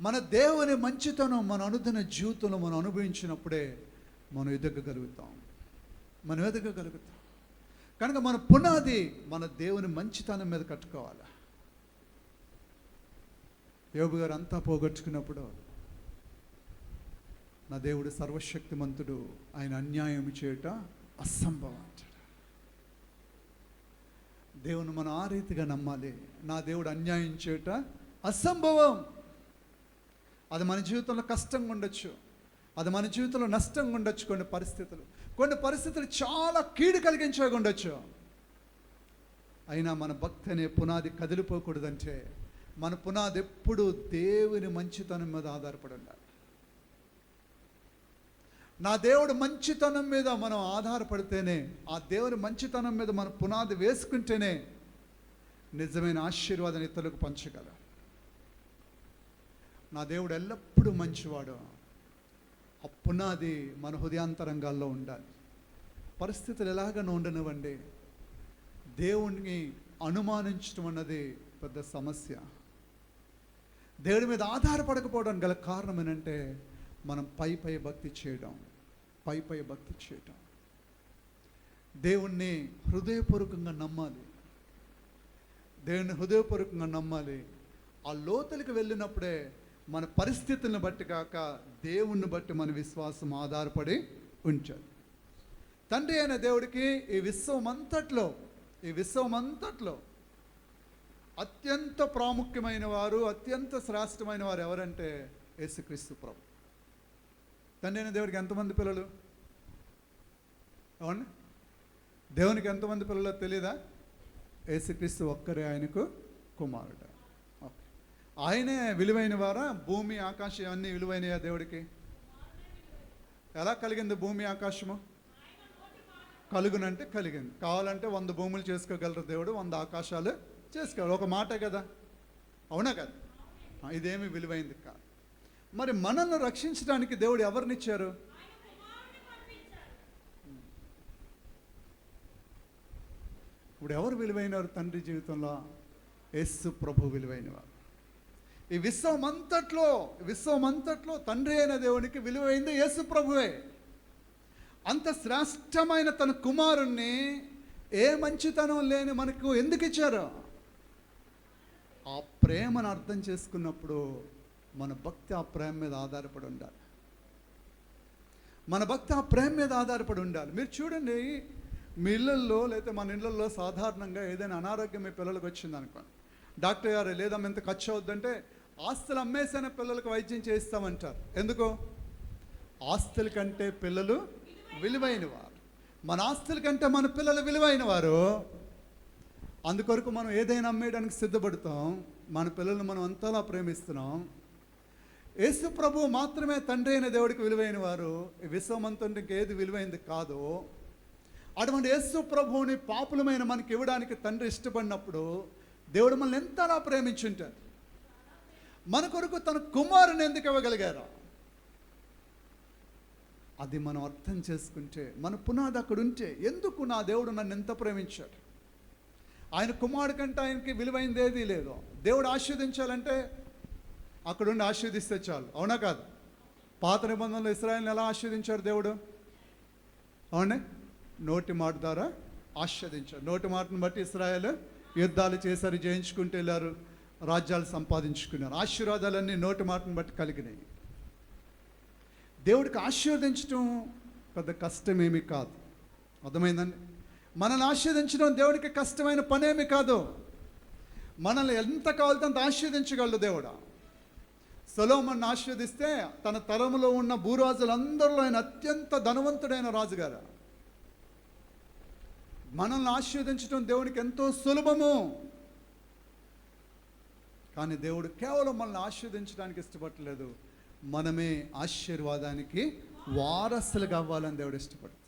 మన దేవుని మంచితనం మన అనుదిన జీవితంలో మనం అనుభవించినప్పుడే మనం ఎదగగలుగుతాం, మనం ఎదగగలుగుతాం. కనుక మన పునాది మన దేవుని మంచితనం మీద కట్టుకోవాలి. యోబు గారు అంతా పోగొట్టుకున్నప్పుడు నా దేవుడు సర్వశక్తిమంతుడు, ఆయన అన్యాయం చేయుట అసంభవం అంటాడు. దేవుని మనం ఆ రీతిగా నమ్మాలి. నా దేవుడు అన్యాయం చేయుట అసంభవం. అది మన జీవితంలో కష్టంగా ఉండొచ్చు, అది మన జీవితంలో నష్టంగా ఉండొచ్చు. కొన్ని పరిస్థితులు చాలా కీడు కలిగించేగా ఉండొచ్చు. అయినా మన భక్తి అనే పునాది కదిలిపోకూడదంటే మన పునాది ఎప్పుడు దేవుని మంచితనం మీద ఆధారపడి ఉండాలి. నా దేవుడు మంచితనం మీద మనం ఆధారపడితేనే, ఆ దేవుని మంచితనం మీద మన పునాది వేసుకుంటేనే నిజమైన ఆశీర్వాదాన్ని ఇతరులకు పంచగలం. నా దేవుడు ఎల్లప్పుడూ మంచివాడు. ఆ పునాది మన హృదయాంతరంగాల్లో ఉండాలి. పరిస్థితులు ఎలాగనో ఉండనివ్వండి, దేవుణ్ణి అనుమానించడం అన్నది పెద్ద సమస్య. దేవుడి మీద ఆధారపడకపోవడం గల కారణం ఏంటంటే మనం పై భక్తి చేయడం. దేవుణ్ణి హృదయపూర్వకంగా నమ్మాలి. దేవుణ్ణి హృదయపూర్వకంగా నమ్మాలి. ఆ లోతులకు వెళ్ళినప్పుడే మన పరిస్థితులను బట్టి కాక దేవుణ్ణి బట్టి మన విశ్వాసం ఆధారపడి ఉంచాలి. తండ్రి అయిన దేవుడికి ఈ విశ్వం అంతట్లో అత్యంత ప్రాముఖ్యమైన వారు, అత్యంత శ్రేష్టమైన వారు ఎవరంటే యేసుక్రీస్తు ప్రభు. తండ్రి అయిన దేవుడికి ఎంతమంది పిల్లలు? అవును, దేవునికి ఎంతమంది పిల్లలో తెలీదా? యేసుక్రీస్తు ఒక్కరే ఆయనకు కుమారుడు. ఓకే, ఆయనే విలువైన వారా? భూమి ఆకాశం అన్నీ విలువైనయా దేవుడికి? ఎలా కలిగింది భూమి ఆకాశము? కలుగునంటే కలిగింది. కావాలంటే 100 భూములు చేసుకోగలరు దేవుడు, 100 ఆకాశాలు చేసుకోవాలి. ఒక మాట కదా, అవునా కదా? ఇదేమి విలువైంది కాదు. మరి మనల్ని రక్షించడానికి దేవుడు ఎవరినిచ్చారు? ఇప్పుడు ఎవరు విలువైనవారు తండ్రి జీవితంలో? యేసు ప్రభు విలువైనవారు. ఈ విశ్వమంతట్లో తండ్రి అయిన దేవునికి విలువైంది యేసు ప్రభువే. అంత శ్రేష్టమైన తన కుమారుణ్ణి ఏ మంచితనం లేని మనకు ఎందుకు ఇచ్చారు? ఆ ప్రేమను అర్థం చేసుకున్నప్పుడు మన భక్తి ఆ ప్రేమ మీద ఆధారపడి ఉండాలి. మీరు చూడండి, మీ ఇళ్ళల్లో లేదా మన ఇళ్ళల్లో సాధారణంగా ఏదైనా అనారోగ్యం మీ పిల్లలకు వచ్చింది అనుకోండి, డాక్టర్ గారు లేదమ్మా ఎంత ఖర్చు అవుద్దంటే ఆస్తులు అమ్మేసైనా పిల్లలకు వైద్యం చేయిస్తామంటారు. ఎందుకు? ఆస్తుల కంటే పిల్లలు విలువైన వారు. మన ఆస్తుల కంటే మన పిల్లలు విలువైన వారు. అందుకొరకు మనం ఏదైనా అమ్మేయడానికి సిద్ధపడతాం. మన పిల్లల్ని మనం అంతలా ప్రేమిస్తున్నాం. యేసు ప్రభు మాత్రమే తండ్రి అయిన దేవుడికి విలువైన వారు. ఈ విశ్వమంతటికి ఏది విలువైంది కాదు. అటువంటి యేసు ప్రభువుని పాపులమైన మనకి ఇవ్వడానికి తండ్రి ఇష్టపడినప్పుడు దేవుడు మనల్ని ఎంతలా ప్రేమించుంటారు. మన కొరకు తన కుమారుని ఎందుకు ఇవ్వగలిగారు? అది మనం అర్థం చేసుకుంటే, మన పునాది అక్కడ ఉంటే, ఎందుకు నా దేవుడు నన్ను ఎంత ప్రేమించాడు? ఆయన కుమారుడు కంటే ఆయనకి విలువైంది ఏదీ లేదు. దేవుడు ఆశీర్వదించాలంటే అక్కడుండి ఆశీర్దిస్తే చాలు. అవునా కాదు? పాత నిబంధనలో ఇశ్రాయేలుని ఎలా ఆశీర్వదించాడు దేవుడు? అవునే, నోటి మాట ద్వారా ఆశీర్వదించాడు. నోటి మాటను బట్టి ఇశ్రాయేలు యుద్ధాలు చేశారు, జయించుకుంటూ వెళ్ళారు, రాజ్యాలు సంపాదించుకున్నారు. ఆశీర్వాదాలన్నీ నోటి మాటను బట్టి కలిగినాయి. దేవుడికి ఆశీర్వదించడం పెద్ద కష్టమేమీ కాదు. అర్థమైందండి? మనల్ని ఆశీర్వదించడం దేవుడికి కష్టమైన పనేమి కాదు. మనల్ని ఎంత కావాలితే అంత ఆశీర్వదించగలడు దేవుడు. సొలొమోను ఆశీర్వదిస్తే తన తరములో ఉన్న భూరాజులందరిలో ఆయన అత్యంత ధనవంతుడైన రాజుగారు. మనల్ని ఆశీర్వదించడం దేవునికి ఎంతో సులభము. కానీ దేవుడు కేవలం మనల్ని ఆశీర్వదించడానికి ఇష్టపడలేదు, మనమే ఆశీర్వాదానికి వారసులుగా అవ్వాలని దేవుడు ఇష్టపడుతున్నాడు.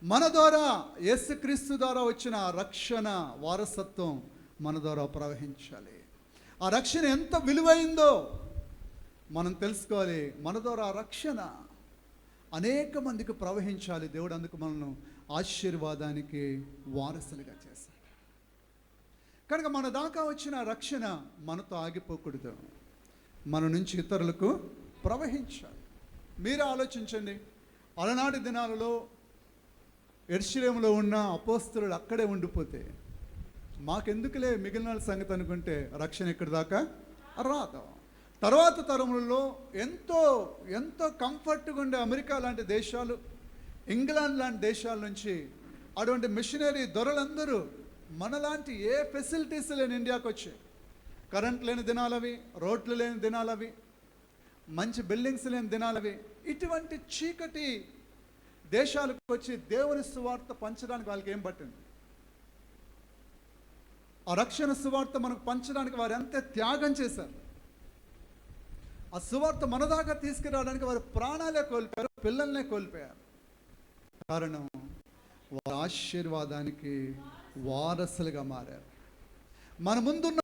మన ద్వారా, యేసుక్రీస్తు ద్వారా వచ్చిన రక్షణ వారసత్వం మన ద్వారా ప్రవహించాలి. ఆ రక్షణ ఎంత విలువైందో మనం తెలుసుకోవాలి. మన ద్వారా ఆ రక్షణ అనేక మందికి ప్రవహించాలి. దేవుడు అందుకు మనల్ని ఆశీర్వాదానికి వారసులుగా చేశాడు. కనుక మన దాకా వచ్చిన రక్షణ మనతో ఆగిపోకూడదు, మన నుంచి ఇతరులకు ప్రవహించాలి. మీరే ఆలోచించండి, అలనాటి దినాలలో యెరూషలేములో ఉన్న అపోస్తలులు అక్కడే ఉండిపోతే మాకెందుకులే మిగిలిన సంగతి అనుకుంటే రక్షణ ఇక్కడి దాకా రాదు. తర్వాత తరములలో ఎంతో ఎంతో కంఫర్ట్గా ఉండే అమెరికా లాంటి దేశాలు, ఇంగ్లాండ్ లాంటి దేశాల నుంచి అటువంటి మిషనరీ దొరలందరూ మనలాంటి ఏ ఫెసిలిటీస్ లేని ఇండియాకి వచ్చాయి. కరెంట్ లేని దినాలవి, రోడ్లు లేని దినాలవి, మంచి బిల్డింగ్స్ లేని దినాలవి. ఇటువంటి చీకటి దేశాలకు వచ్చి దేవుని సువార్త పంచడానికి వాళ్ళకి ఏం పట్టింది? ఆ రక్షణ సువార్త మనకు పంచడానికి వారు ఎంత త్యాగం చేశారు. ఆ సువార్త మన దాకా తీసుకురావడానికి వారు ప్రాణాలే కోల్పోయారు, పిల్లల్నే కోల్పోయారు. కారణం వారు ఆశీర్వాదానికి వారసులుగా మారారు. మన ముందున్న